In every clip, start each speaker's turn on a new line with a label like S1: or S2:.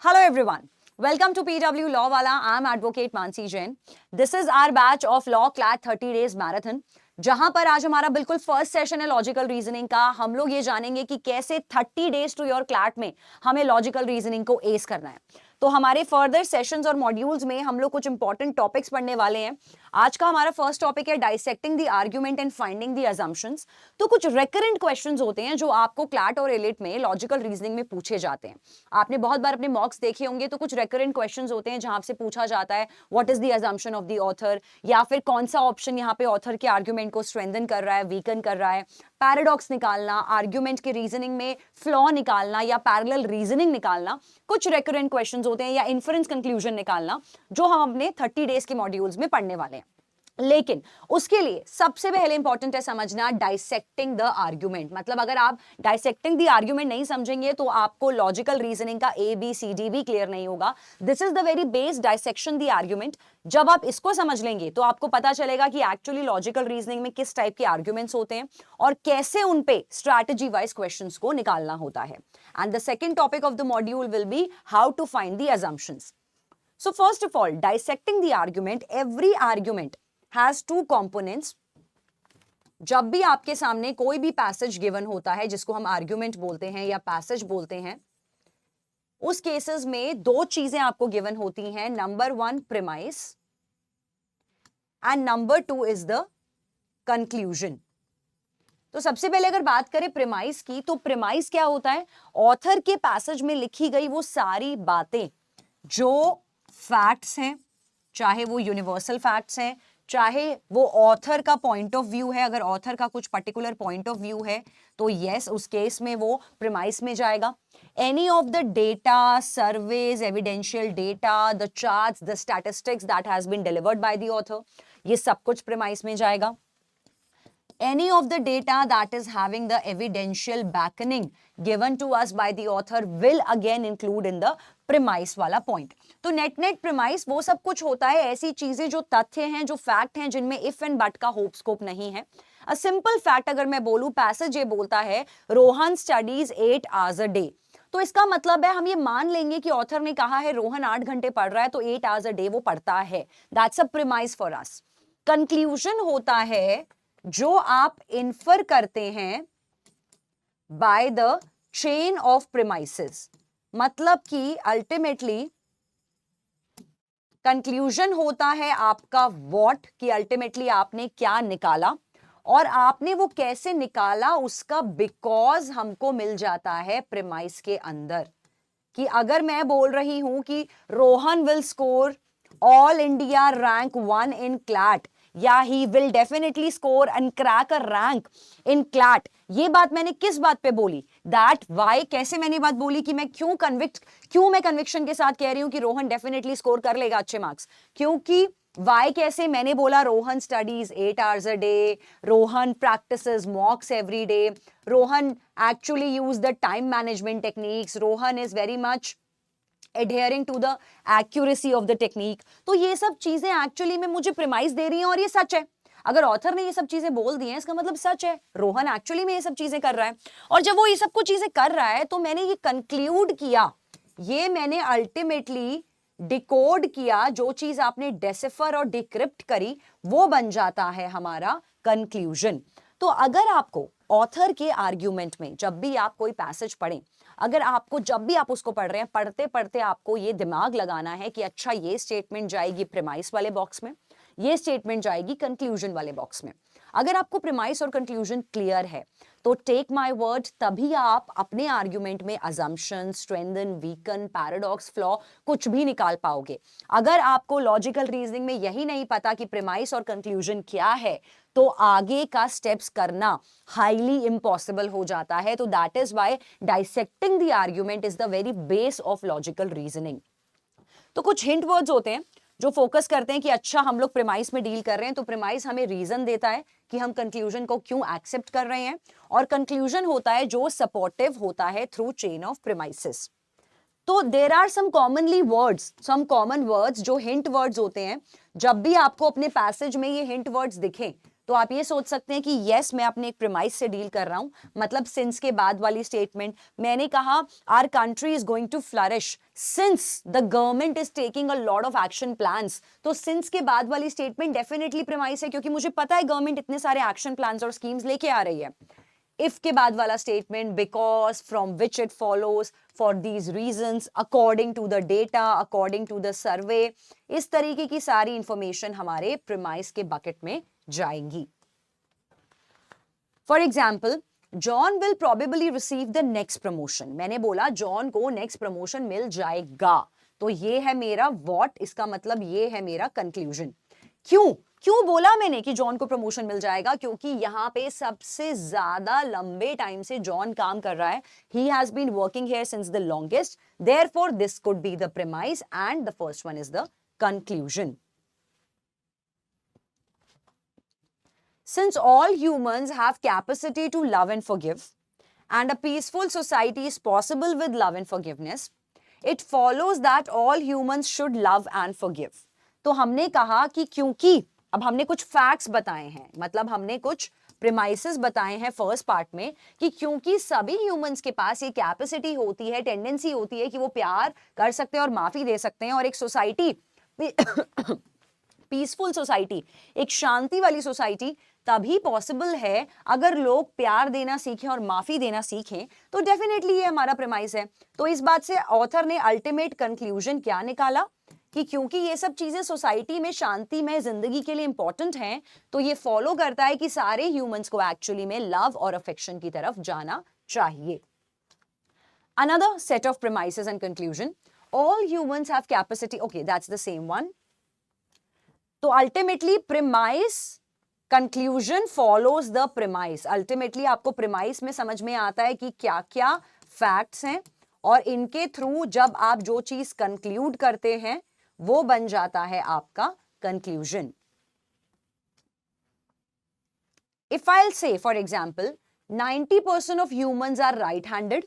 S1: Hello everyone. Welcome to PW Law Wala. I'm Advocate Mansi Jain. This is our batch of Law CLAT 30 Days Marathon. जहां पर आज हमारा बिल्कुल first session है logical reasoning का। हम लोग ये जानेंगे कि कैसे 30 डेज टू योर क्लैट में हमें लॉजिकल रीजनिंग को एस करना है। तो हमारे फर्दर सेशंस और मॉड्यूल्स में हम लोग कुछ इंपॉर्टेंट टॉपिक्स पढ़ने वाले हैं। आज का हमारा फर्स्ट टॉपिक है dissecting the argument and finding the assumptions. तो कुछ रेकरेंट क्वेश्चंस होते हैं जो आपको क्लैट और एलिट में लॉजिकल रीजनिंग में पूछे जाते हैं। आपने बहुत बार अपने मॉक्स देखे होंगे, तो कुछ रेकरेंट क्वेश्चंस होते हैं जहां से पूछा जाता है what is the assumption of the author, या फिर कौन सा ऑप्शन यहाँ पे ऑथर के आर्ग्यूमेंट को स्ट्रेंथन कर रहा है, वीकन कर रहा है, पैराडॉक्स निकालना, आर्ग्यूमेंट के रीजनिंग में फ्लॉ निकालना या पैरेलल रीजनिंग निकालना। कुछ रेकरेंट क्वेश्चंस होते हैं या इन्फरेंस कंक्लूजन निकालना, जो हम अपने 30 डेज के मॉड्यूल्स में पढ़ने वाले हैं। लेकिन उसके लिए सबसे पहले इंपॉर्टेंट है समझना डाइसेक्टिंग द आर्ग्यूमेंट। मतलब अगर आप डाइसेक्टिंग द आर्ग्यूमेंट नहीं समझेंगे तो आपको लॉजिकल रीजनिंग का ABCD भी क्लियर नहीं होगा। This is the very base dissection the argument. जब आप इसको समझ लेंगे तो आपको पता चलेगा कि एक्चुअली लॉजिकल रीजनिंग में किस टाइप के आर्ग्यूमेंट्स होते हैं और कैसे उन पे स्ट्रैटेजी वाइज क्वेश्चंस को निकालना होता है। And the second topic of the module will be how to find the assumptions. So first of all, dissecting the argument, every argument has two components. जब भी आपके सामने कोई भी पैसेज गिवन होता है जिसको हम आर्ग्यूमेंट बोलते हैं या पैसेज बोलते हैं, उस केसेस में दो चीजें आपको गिवन होती हैं। Number 1 premise and number 2 is the conclusion. तो सबसे पहले अगर बात करें प्रीमाइस की, तो प्रीमाइस क्या होता है? ऑथर के पैसेज में लिखी गई वो सारी बातें जो फैक्ट्स हैं, चाहे वो यूनिवर्सल फैक्ट्स हैं, चाहे वो ऑथर का पॉइंट ऑफ व्यू है। अगर ऑथर का कुछ पर्टिकुलर पॉइंट ऑफ व्यू है तो यस, उस केस में वो प्रीमाइस में जाएगा। Any of the data, surveys, evidential data, the charts, the statistics that has been delivered by the author, ये सब कुछ प्रीमाइस में जाएगा। Any of the data that is having the evidential backing given to us by the author will again include in the premise वाला point. तो net premise वो सब कुछ होता है, ऐसी चीजें जो तथ्य हैं, जो फैक्ट हैं, जिनमें इफ एंड बट का होप स्कोप नहीं है। अ सिंपल फैक्ट अगर मैं बोलूं, पैसेज ये बोलता है Rohan studies 8 hours a day, तो इसका मतलब है हम ये मान लेंगे कि ऑथर ने कहा है रोहन 8 घंटे पढ़ रहा है, तो 8 hours a day वो पढ़ता है। That's a premise for us. Conclusion होता है जो आप इन्फर करते हैं by the chain of premises. मतलब कि अल्टीमेटली कंक्लूजन होता है आपका व्हाट, कि अल्टीमेटली आपने क्या निकाला और आपने वो कैसे निकाला उसका बिकॉज हमको मिल जाता है प्रीमाइस के अंदर। कि अगर मैं बोल रही हूं कि Rohan will score all India rank 1 in CLAT, या he will definitely score and crack a rank in CLAT, ये बात मैंने किस बात पे बोली? That why. कैसे मैंने बात बोली कि मैं क्यों मैं कन्विक्शन के साथ कह रही हूं कि रोहन डेफिनेटली स्कोर कर लेगा अच्छे मार्क्स? क्योंकि वाई कैसे मैंने बोला Rohan studies 8 hours a day, Rohan practices मॉक्स every day, Rohan actually use the time management techniques, Rohan is very much adhering to the accuracy of the technique। तो ये सब चीजें एक्चुअली में मुझे प्रीमाइस दे रही हैं और ये सच है। अगर ऑथर ने ये सब चीजें बोल दी हैं, इसका मतलब सच है, रोहन एक्चुअली में ये सब चीजें कर रहा है। और जब वो ये सब कुछ चीजें कर रहा है तो मैंने ये कंक्लूड किया, ये मैंने अल्टीमेटली डिकोड किया, जो चीज आपने डेसिफर और डिक्रिप्ट करी वो बन जाता है हमारा कंक्लूजन। तो अगर आपको ऑथर के आर्ग्यूमेंट में जब भी आप कोई पैसेज पढ़ें, अगर आपको जब भी आप उसको पढ़ रहे हैं, पढ़ते पढ़ते आपको ये दिमाग लगाना है कि अच्छा ये स्टेटमेंट जाएगी प्रीमाइस वाले बॉक्स में, ये स्टेटमेंट जाएगी कंक्लूजन वाले बॉक्स में। अगर आपको प्रीमाइस और कंक्लूजन क्लियर है तो टेक माय वर्ड, तभी आप अपने आर्ग्यूमेंट में assumption, strengthen, weaken, paradox, flaw कुछ भी निकाल पाओगे। अगर आपको लॉजिकल रीजनिंग में यही नहीं पता कि प्रीमाइस और कंक्लूजन क्या है, तो आगे का स्टेप्स करना हाईली इम्पॉसिबल हो जाता है। तो that is why dissecting the argument is the very base of logical reasoning. तो कुछ हिंट वर्ड्स होते हैं जो फोकस करते हैं कि अच्छा हम लोग प्रीमाइस में डील कर रहे हैं, तो प्रीमाइस हमें रीजन देता है कि हम कंक्लूजन को क्यों एक्सेप्ट कर रहे हैं, और कंक्लूजन होता है जो सपोर्टिव होता है थ्रू चेन ऑफ प्रीमाइसेस। तो there are some commonly words, जो हिंट वर्ड्स होते हैं। जब भी आपको अपने पैसेज में ये हिंट वर्ड्स दिखें तो आप ये सोच सकते हैं कि यस मैं अपने एक प्रीमाइस से डील कर रहा हूं, मतलब सिंस के बाद वाली स्टेटमेंट मैंने कहा our country is going to flourish since the government is taking a lot of action plans, तो सिंस के बाद वाली स्टेटमेंट डेफिनेटली प्रीमाइस है, क्योंकि मुझे पता है गवर्नमेंट इतने सारे एक्शन प्लान्स और स्कीम्स लेके आ रही है। इफ के बाद वाला statement because from which it follows for these reasons according to the data according to the survey, इस तरीके की सारी इंफॉर्मेशन हमारे प्रीमाइस के बकेट में जाएंगी। For example John will probably receive the next promotion, मैंने बोला जॉन को नेक्स्ट प्रमोशन मिल जाएगा, तो ये है मेरा व्हाट, इसका मतलब ये है मेरा कंक्लूजन। क्यों क्यों बोला मैंने कि जॉन को प्रमोशन मिल जाएगा? क्योंकि यहां पे सबसे ज्यादा लंबे टाइम से जॉन काम कर रहा है, he has been working here since the longest, therefore this could be the premise and the first one is the conclusion. Since all humans have capacity to love and forgive, and a peaceful society is possible with love and forgiveness, it follows that all humans should love and forgive. तो हमने कहा कि क्योंकि अब हमने कुछ facts बताए हैं, मतलब हमने कुछ प्रीमाइसेस बताए हैं फर्स्ट पार्ट में, कि क्योंकि सभी ह्यूमंस के पास ये कैपेसिटी होती है, टेंडेंसी होती है कि वो प्यार कर सकते हैं और माफी दे सकते हैं, और एक सोसाइटी पीसफुल सोसाइटी, एक शांति वाली सोसाइटी तभी पॉसिबल है अगर लोग प्यार देना सीखें और माफी देना सीखें, तो डेफिनेटली ये हमारा प्रीमाइस है। तो इस बात से ऑथर ने अल्टीमेट कंक्लूजन क्या निकाला कि क्योंकि ये सब चीजें सोसाइटी में शांति में जिंदगी के लिए इंपॉर्टेंट हैं, तो ये फॉलो करता है कि सारे ह्यूमंस को एक्चुअली में लव और अफेक्शन की तरफ जाना चाहिए। Another set of premises and conclusion, all humans have capacity, okay that's the same one. तो ultimately premise conclusion follows the premise, ultimately आपको प्रीमाइस में समझ में आता है कि क्या क्या फैक्ट्स हैं, और इनके थ्रू जब आप जो चीज कंक्लूड करते हैं वो बन जाता है आपका conclusion. If I will say for example 90% of humans are right handed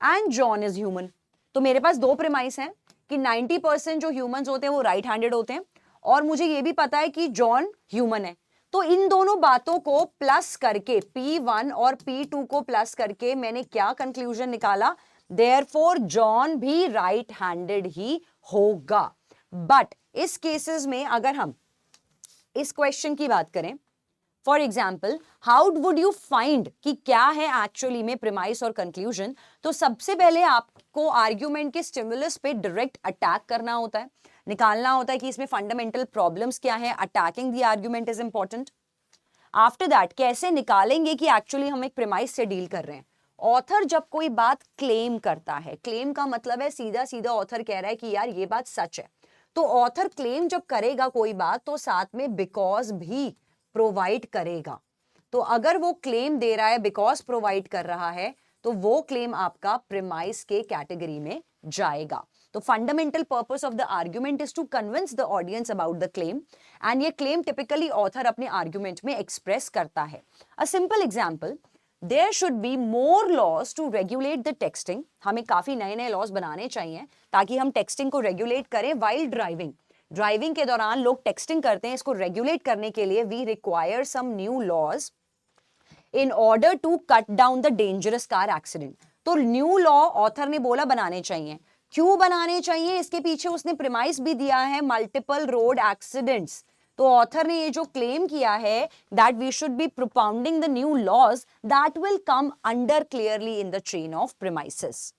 S1: and John is human, तो मेरे पास दो प्रीमाइस हैं कि 90% जो ह्यूमंस होते हैं वो राइट हैंडेड होते हैं, और मुझे ये भी पता है कि जॉन ह्यूमन है। तो इन दोनों बातों को प्लस करके P1 और P2 को प्लस करके मैंने क्या कंक्लूजन निकाला, देयरफॉर जॉन भी राइट हैंडेड ही होगा। बट इस केसेस में अगर हम इस क्वेश्चन की बात करें, for example how would you find कि क्या है एक्चुअली में प्रीमाइस और कंक्लूजन, तो सबसे पहले आपको आर्ग्यूमेंट के स्टिमुलस पे डायरेक्ट अटैक करना होता है, निकालना होता है कि इसमें फंडामेंटल प्रॉब्लम्स क्या है, attacking the argument is important. After that कैसे निकालेंगे कि एक्चुअली हम एक प्रीमाइस से डील कर रहे हैं। ऑथर जब कोई बात क्लेम करता है, क्लेम का मतलब है सीधा सीधा ऑथर कह रहा है कि यार ये बात सच है, तो ऑथर क्लेम जब करेगा कोई बात तो साथ में बिकॉज भी प्रोवाइड करेगा। तो अगर वो क्लेम दे रहा है, बिकॉज प्रोवाइड कर रहा है, तो वो क्लेम आपका प्रीमाइस के कैटेगरी में जाएगा। तो fundamental purpose of the argument is to convince the audience about the claim, and ये क्लेम टिपिकली ऑथर अपने आर्ग्यूमेंट में एक्सप्रेस करता है। A simple example, there should be more laws to regulate the texting, हमें काफी नए नए laws बनाने चाहिए ताकि हम टेक्सटिंग को रेगुलेट करें वाइल ड्राइविंग। ड्राइविंग के दौरान लोग टेक्सटिंग करते हैं, इसको रेगुलेट करने के लिए we require some new laws in order to cut down the dangerous car accident. तो न्यू लॉ ऑथर ने बोला बनाने चाहिए। क्यों बनाने चाहिए, इसके पीछे उसने प्रीमाइस भी दिया है, मल्टीपल रोड एक्सीडेंट्स। तो ऑथर ने ये जो क्लेम किया है that we should be propounding the new laws that will come under clearly in the chain of premises.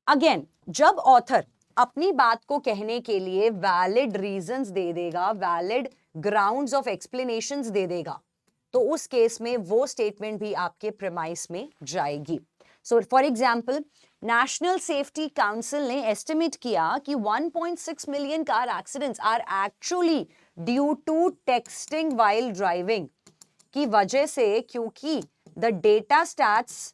S1: Again जब ऑथर अपनी बात को कहने के लिए वैलिड रीजंस दे देगा, वैलिड ग्राउंड्स ऑफ एक्सप्लेनेशंस दे देगा, तो उस केस में वो स्टेटमेंट भी आपके प्रीमाइस में जाएगी। So for example National Safety Council ने एस्टिमेट किया कि 1.6 million car accidents are actually due to texting while driving की वजह से, क्योंकि the data stats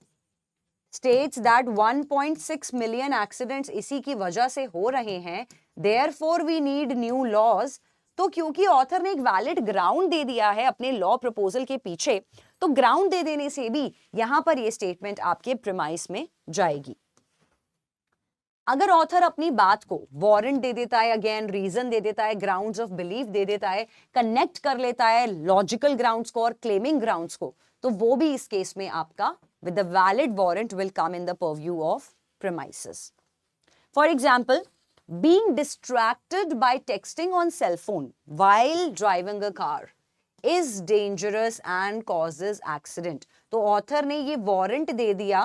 S1: states that 1.6 million accidents इसी की वजह से हो रहे हैं, therefore we need new laws। तो क्योंकि ऑथर ने एक वैलिड ग्राउंड दे दिया है अपने लॉ प्रपोजल के पीछे, तो ग्राउंड दे देने से भी यहां पर ये स्टेटमेंट आपके प्रीमाइस में जाएगी। अगर ऑथर अपनी बात को वारंट दे देता है, अगेन रीजन दे देता है, ग्राउंड्स ऑफ बिलीफ दे देता है, कनेक्ट कर लेता है लॉजिकल ग्राउंड्स को और क्लेमिंग ग्राउंड्स को, तो वो भी इस केस में आपका with the valid warrant will come in the purview of premises. For example, being distracted by texting on cell phone while driving a car is dangerous and causes accident. तो author ने ये warrant दे दिया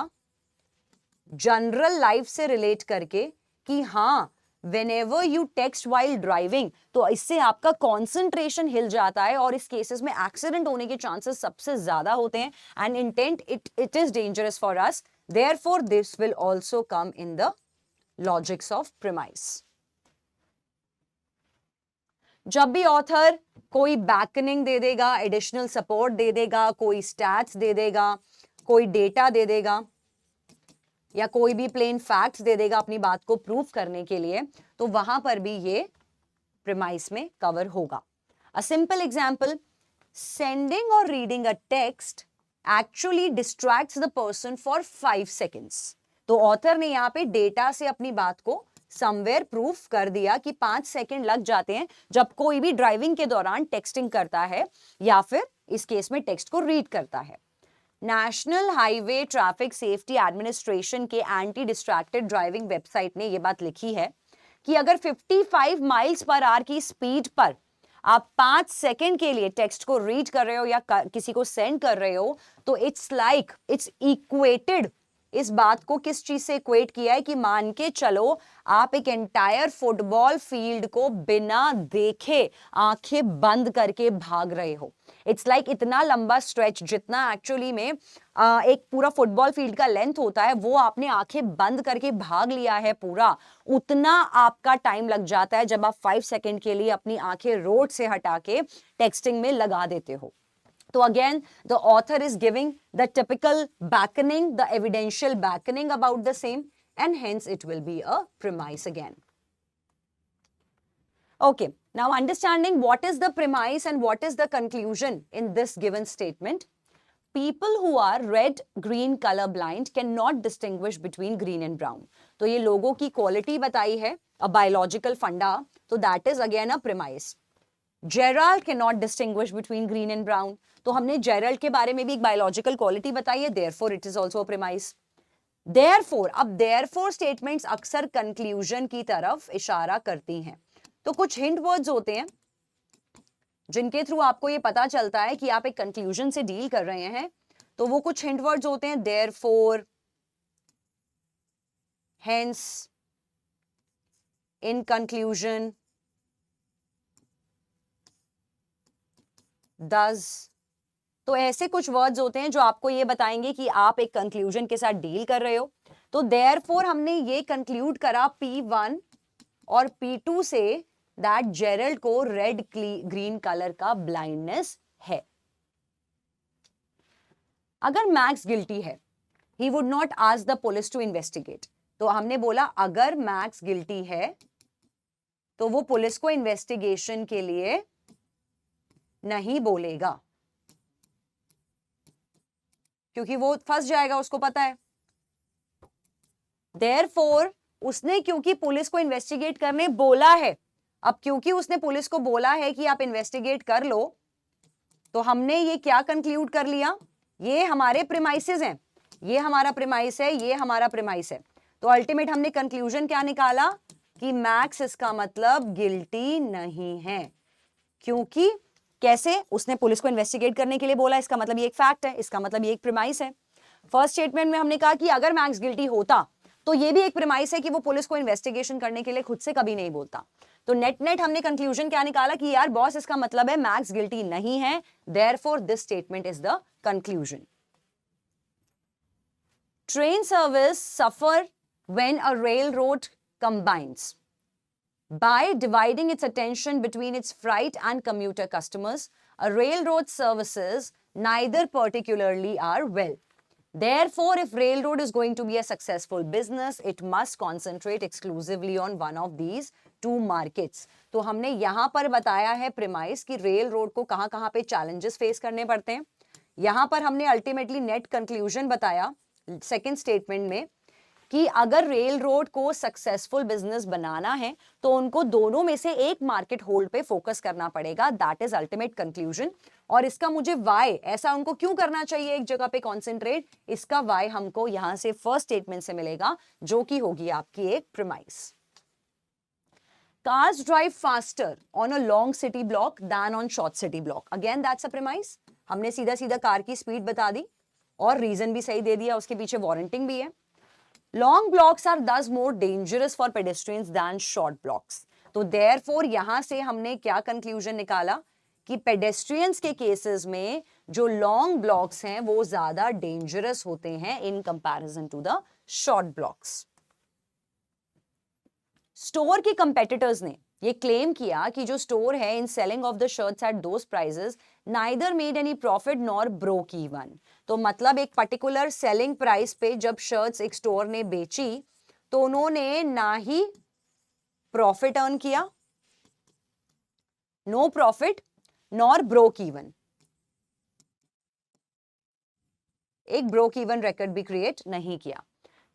S1: general life से relate करके कि हाँ, whenever you text while driving, तो इससे आपका कंसंट्रेशन हिल जाता है और इस केसेस में एक्सीडेंट होने के चांसेस सबसे ज्यादा होते हैं, and intent it is dangerous for us, therefore this will also come in the logics of premise. जब भी ऑथर कोई बैकनिंग दे देगा, एडिशनल सपोर्ट दे देगा, कोई स्टैट्स दे देगा, कोई डेटा दे देगा, या कोई भी प्लेन फैक्ट्स दे देगा अपनी बात को प्रूव करने के लिए, तो वहां पर भी ये प्रीमाइस में कवर होगा. अ सिंपल एग्जांपल, सेंडिंग और reading a text actually distracts the person for 5 seconds. तो ऑथर ने यहाँ पे डेटा से अपनी बात को समवेयर प्रूफ कर दिया कि 5 सेकेंड लग जाते हैं जब कोई भी ड्राइविंग के दौरान टेक्सटिंग करता है या फिर इस केस में टेक्स्ट को रीड करता है. National highway traffic safety administration के एंटी डिस्ट्रैक्टेड ड्राइविंग वेबसाइट ने यह बात लिखी है कि अगर 55 माइल्स पर आवर की स्पीड पर आप 5 सेकेंड के लिए टेक्स्ट को रीड कर रहे हो या किसी को सेंड कर रहे हो, तो इट्स इक्वेटेड. इस बात को किस चीज से इक्वेट किया है कि मान के चलो आप एक एंटायर फुटबॉल फील्ड को बिना देखे आंखें बंद करके भाग रहे हो. इट्स लाइक इतना लंबा स्ट्रेच जितना एक्चुअली में एक पूरा फुटबॉल फील्ड का लेंथ होता है, वो आपने आंखें बंद करके भाग लिया है पूरा, उतना आपका टाइम लग जाता है जब आप 5 सेकेंड के लिए अपनी आंखें रोड से हटा के टेक्सटिंग में लगा देते हो. So again, the author is giving the typical backing, the evidential backing about the same, and hence it will be a premise again. Okay, now understanding what is the premise and what is the conclusion in this given statement. People who are red, green color blind cannot distinguish between green and brown. तो ये लोगों की quality बताई है, a biological funda, so that is again a premise. Gerald cannot distinguish between green and brown. तो हमने Gerald के बारे में भी एक बायोलॉजिकल क्वालिटी बताई है, therefore it is also a premise. Therefore, अब देयरफॉर स्टेटमेंट्स अक्सर कंक्लूजन की तरफ इशारा करती हैं. तो कुछ हिंट वर्ड्स होते हैं जिनके थ्रू आपको ये पता चलता है कि आप एक कंक्लूजन से डील कर रहे हैं. तो वो कुछ हिंट वर्ड्स होते हैं, therefore, hence, in conclusion, does. तो ऐसे कुछ वर्ड्स होते हैं जो आपको ये बताएंगे कि आप एक कंक्लूजन के साथ डील कर रहे हो. तो देयरफॉर हमने ये कंक्लूड करा P1 और P2 से दैट जेरल्ड को रेड ग्रीन कलर का ब्लाइंडनेस है. अगर मैक्स गिल्टी है, he would not ask the police to investigate. तो हमने बोला अगर मैक्स गिल्टी है तो वो पुलिस को इन्वेस्टिगेशन के लिए नहीं बोलेगा, क्योंकि वो फंस जाएगा, उसको पता है. देयरफॉर उसने क्योंकि पुलिस को इन्वेस्टिगेट करने बोला है, अब क्योंकि उसने पुलिस को बोला है कि आप इन्वेस्टिगेट कर लो, तो हमने ये क्या कंक्लूड कर लिया, ये हमारे प्रीमाइसेस हैं, ये हमारा प्रीमाइस है, ये हमारा प्रीमाइस है. तो अल्टीमेट हमने कंक्लूजन क्या निकाला कि मैक्स इसका मतलब गिल्टी नहीं है. क्योंकि कैसे, उसने पुलिस को इन्वेस्टिगेट करने के लिए बोला, इसका मतलब ये एक फैक्ट है, इसका मतलब ये एक प्रीमाइस है. फर्स्ट स्टेटमेंट में हमने कहा कि अगर मैक्स गिल्टी होता तो ये भी एक प्रीमाइस है कि वो पुलिस को इन्वेस्टिगेशन करने के लिए खुद से कभी नहीं बोलता. तो नेट नेट हमने कंक्लूजन क्या निकाला कि यार बॉस इसका मतलब है मैक्स गिल्टी नहीं है, therefore this statement is the conclusion. Train service suffer when a railroad combines. By dividing its attention between its freight and commuter customers, a railroad services neither particularly are well. Therefore, if railroad is going to be a successful business, it must concentrate exclusively on one of these two markets. तो हमने यहाँ पर बताया है premise कि rail road को कहाँ पे चैलेंजेस फेस करने पड़ते हैं. यहाँ पर हमने अल्टीमेटली नेट कंक्लूजन बताया सेकेंड स्टेटमेंट में कि अगर रेल रोड को सक्सेसफुल बिजनेस बनाना है तो उनको दोनों में से एक मार्केट होल्ड पे फोकस करना पड़ेगा। That is ultimate conclusion. और इसका मुझे वाई, ऐसा उनको क्यों करना चाहिए एक जगह पे कॉन्सेंट्रेट, इसका वाई हमको यहां से फर्स्ट स्टेटमेंट से मिलेगा, जो कि होगी आपकी एक premise. Cars drive faster on a long city block than on short city block. Again, that's a premise. हमने सीधा सीधा कार की स्पीड बता दी और रीजन भी सही दे दिया, उसके पीछे वारंटिंग भी है। Long blocks are thus more dangerous for pedestrians than short blocks. तो therefore यहां से हमने क्या कंक्लूजन निकाला कि पेडेस्ट्रियंस के केसेस में जो लॉन्ग ब्लॉक्स हैं वो ज्यादा डेंजरस होते हैं in comparison to the short blocks. Store के कंपेटिटर्स ने ये क्लेम किया कि जो स्टोर है in selling of the shirts at those prices neither made any profit nor broke even. तो मतलब एक पर्टिकुलर सेलिंग प्राइस पे जब शर्ट्स एक स्टोर ने बेची तो उन्होंने ना ही प्रॉफिट अर्न किया, no profit nor broke even, एक ब्रोक इवन रिकॉर्ड भी क्रिएट नहीं किया।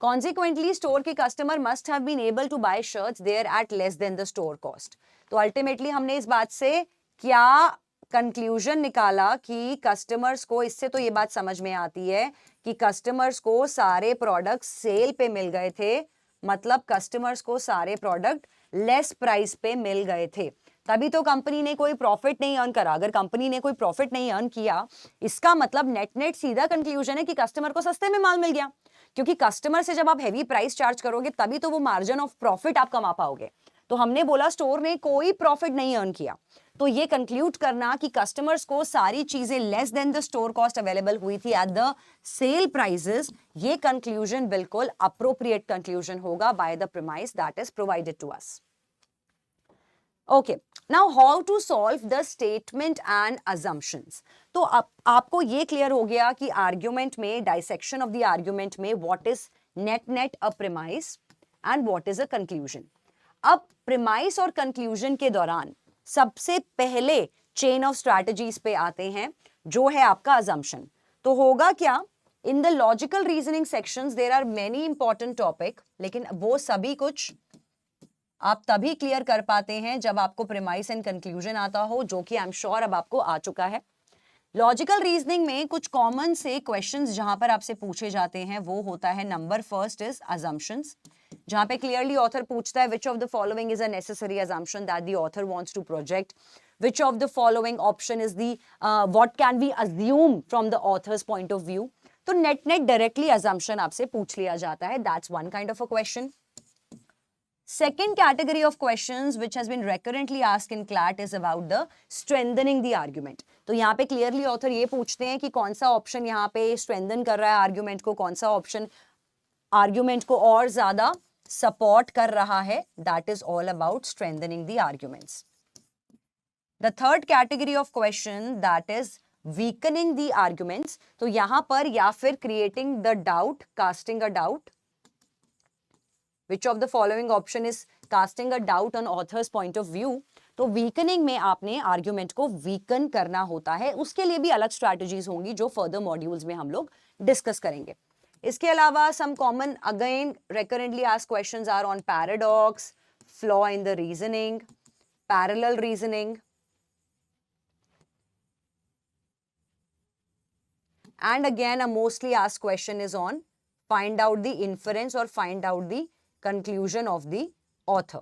S1: Consequently, स्टोर के customer must have been able to buy shirts there at less than the store cost. तो अल्टीमेटली हमने इस बात से क्या कंक्लूजन निकाला कि कस्टमर्स को, इससे तो ये बात समझ में आती है कि कस्टमर्स को सारे प्रोडक्ट सेल पे मिल गए थे, मतलब कस्टमर्स को सारे प्रोडक्ट लेस प्राइस पे मिल गए थे, तभी तो कंपनी ने कोई प्रॉफिट नहीं अर्न करा। अगर कंपनी ने कोई प्रॉफिट नहीं अर्न किया, इसका मतलब नेट नेट सीधा कंक्लूजन है कि कस्टमर को सस्ते में माल मिल गया, क्योंकि कस्टमर से जब आप हेवी प्राइस चार्ज करोगे तभी तो वो मार्जिन ऑफ प्रॉफिट आप कमा पाओगे। तो हमने बोला स्टोर ने कोई प्रॉफिट नहीं अर्न किया, तो ये कंक्लूड करना कि कस्टमर्स को सारी चीजें less than the store cost available हुई थी एट द सेल प्राइसेस, ये कंक्लूजन बिल्कुल अप्रोप्रिएट कंक्लूजन होगा by the premise that is provided to us. Okay, now how to solve the statement and assumptions. तो आपको ये क्लियर हो गया कि आर्ग्यूमेंट में, डाइसेक्शन ऑफ द आर्ग्यूमेंट में what is net net a premise and what is a conclusion. अब premise और कंक्लूजन के दौरान सबसे पहले चेन ऑफ स्ट्रैटेजीज पे आते हैं, जो है आपका अजम्पशन। तो होगा क्या, in the logical reasoning sections there are many important topic, लेकिन वो सभी कुछ आप तभी क्लियर कर पाते हैं जब आपको प्रीमाइस एंड कंक्लूजन आता हो, जो कि आई एम श्योर अब आपको आ चुका है। लॉजिकल रीजनिंग में कुछ कॉमन से क्वेश्चंस जहां पर आपसे पूछे जाते हैं वो होता है, नंबर फर्स्ट इज अजम्पशंस, जहां पे क्लियरली ऑथर पूछता है which of the following is a necessary assumption that the author wants to project, which of the following option is the what can be assume from the author's point of view. तो net net directly assumption आपसे पूछ लिया जाता है, that's one kind of a question. Second category of questions which has been recurrently asked in CLAT is about the strengthening the argument. तो यहाँ पे clearly author ये पूछते हैं कि कौन सा ऑप्शन यहाँ पे strengthen कर रहा है आर्ग्यूमेंट को, कौन सा ऑप्शन आर्ग्यूमेंट को और ज्यादा सपोर्ट कर रहा है। That is all about strengthening the arguments. The third category of question that is weakening the arguments. तो यहाँ पर या फिर creating the doubt, casting a doubt. Which of the following option is casting a doubt on author's point of view? तो weakening में आपने argument को weaken करना होता है, उसके लिए भी अलग strategies होंगी जो further modules में हम लोग discuss करेंगे। इसके अलावा some common again recurrently asked questions are on paradox, flaw in the reasoning, parallel reasoning, and again a mostly asked question is on find out the inference or find out the conclusion of the author.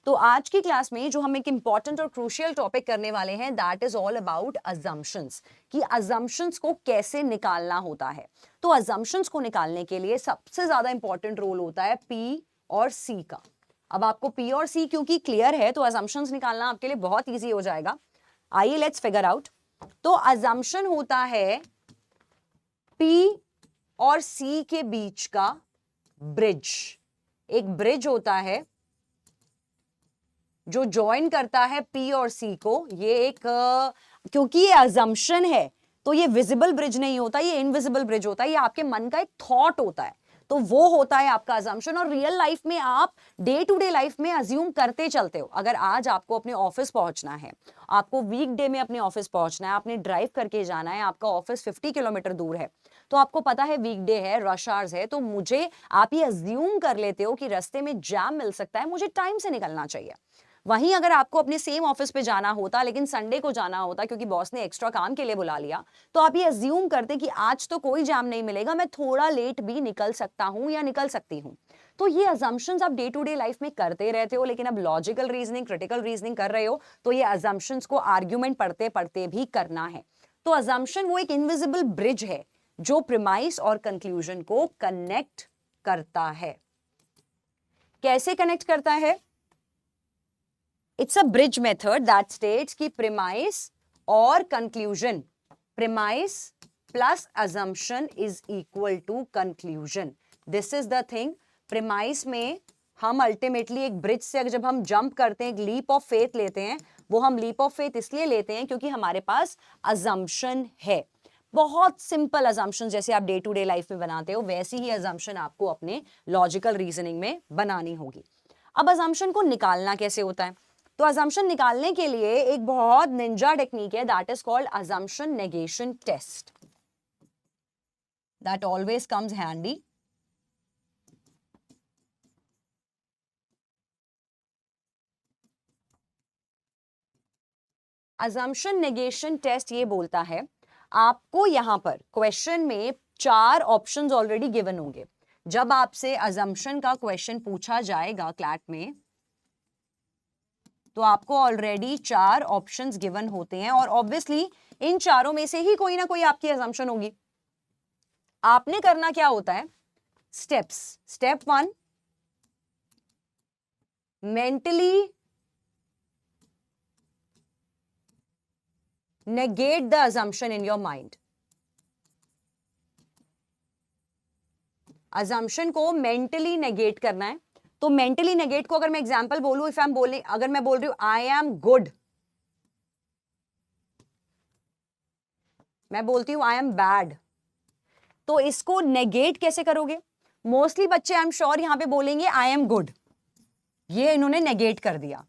S1: तो आज की class में जो हम एक important और crucial topic करने वाले हैं that is all about assumptions, कि अजम्पशंस को कैसे निकालना होता है। तो अजम्पशंस को निकालने के लिए सबसे ज्यादा इंपॉर्टेंट रोल होता है पी और सी का। अब आपको पी और सी क्योंकि क्लियर है तो अजम्पशंस निकालना आपके लिए बहुत ईजी हो जाएगा। आइए लेट्स फिगर आउट। तो अजम्पशन होता है पी और सी के बीच का ब्रिज, एक ब्रिज होता है जो ज्वाइन करता है पी और सी को। ये एक क्योंकि ये अजम्पशन है तो ये विजिबल ब्रिज नहीं होता, ये इनविजिबल ब्रिज होता है, ये आपके मन का एक थॉट होता है, तो वो होता है आपका अजम्पशन। और रियल लाइफ में आप डे टू डे लाइफ में अज्यूम करते चलते हो। अगर आज आपको अपने ऑफिस पहुंचना है, आपको वीक डे में अपने ऑफिस पहुंचना है, आपने ड्राइव करके जाना है, आपका ऑफिस 50 किलोमीटर दूर है, तो आपको पता है वीकडे है, रश आवर्स है, तो मुझे आप ये अज्यूम कर लेते हो कि रास्ते में जैम मिल सकता है, मुझे टाइम से निकलना चाहिए। वहीं अगर आपको अपने सेम ऑफिस पे जाना होता लेकिन संडे को जाना होता क्योंकि बॉस ने एक्स्ट्रा काम के लिए बुला लिया, तो आप ये अज्यूम करते कि आज तो कोई जैम नहीं मिलेगा, मैं थोड़ा लेट भी निकल सकता हूं या निकल सकती हूं। तो ये अजम्पशंस आप डे टू डे लाइफ में करते रहते हो, लेकिन अब लॉजिकल रीजनिंग, क्रिटिकल रीजनिंग कर रहे हो, तो ये अजम्पशंस को आर्ग्यूमेंट पढ़ते पढ़ते भी करना है। तो अजम्पशन वो एक इनविजिबल ब्रिज है जो प्रीमाइस और कंक्लूजन को कनेक्ट करता है। कैसे कनेक्ट करता है? It's a bridge method that states कि प्रीमाइस और conclusion, premise plus assumption is equal to conclusion. This is the thing. Premise में हम अल्टीमेटली एक ब्रिज से जब हम जंप करते हैं, एक लीप ऑफ फेथ लेते हैं, वो हम लीप ऑफ फेथ इसलिए लेते हैं क्योंकि हमारे पास assumption है। बहुत सिंपल assumption जैसे आप डे टू डे लाइफ में बनाते हो, वैसी ही assumption आपको अपने लॉजिकल रीजनिंग में बनानी होगी। अब assumption को निकालना कैसे होता है? तो assumption निकालने के लिए एक बहुत निंजा टेक्निक है, that is called assumption negation test, that always comes handy. assumption negation test ये बोलता है, आपको यहां पर क्वेश्चन में 4 ऑप्शंस ऑलरेडी गिवन होंगे। जब आपसे assumption का क्वेश्चन पूछा जाएगा क्लैट में, तो आपको ऑलरेडी 4 ऑप्शंस गिवन होते हैं और ऑब्वियसली इन चारों में से ही कोई ना कोई आपकी assumption होगी। आपने करना क्या होता है? Steps. Step 1, mentally negate the assumption in your mind. assumption को mentally negate करना है। तो mentally negate को अगर मैं एग्जांपल बोलूं, इफ आई एम बोलिंग, अगर मैं बोल रही हूं आई एम गुड, मैं बोलती हूं आई एम बैड, तो इसको नेगेट कैसे करोगे? मोस्टली बच्चे आई एम श्योर यहां पे बोलेंगे आई एम गुड, ये इन्होंने नेगेट कर दिया।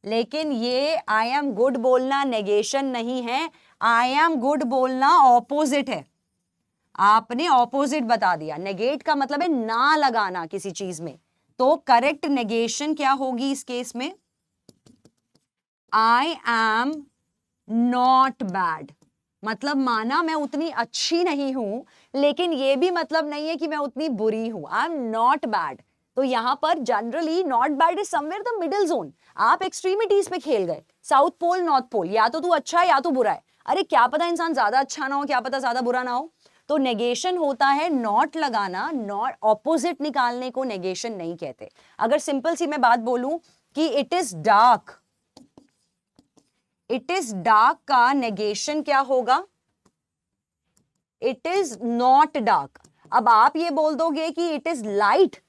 S1: लेकिन ये आई एम गुड बोलना नेगेशन नहीं है, आई एम गुड बोलना ऑपोजिट है। आपने ऑपोजिट बता दिया। नेगेट का मतलब है ना लगाना किसी चीज में। तो करेक्ट नेगेशन क्या होगी इस केस में? आई एम नॉट बैड, मतलब माना मैं उतनी अच्छी नहीं हूं, लेकिन ये भी मतलब नहीं है कि मैं उतनी बुरी हूं। I am not bad. तो यहां पर generally not bad is somewhere the middle zone. आप एक्सट्रीमिटीज पे खेल गए, साउथ पोल नॉर्थ पोल, या तो तू अच्छा है या तो बुरा है। अरे क्या पता इंसान ज्यादा अच्छा ना हो, क्या पता ज्यादा बुरा ना हो। तो नेगेशन होता है नॉट लगाना, नॉट ऑपोजिट निकालने को नेगेशन नहीं कहते। अगर सिंपल सी मैं बात बोलूं कि it is dark, it is dark का नेगेशन क्या होगा? It is not dark. अब आप ये बोल दोगे कि इट इज लाइट,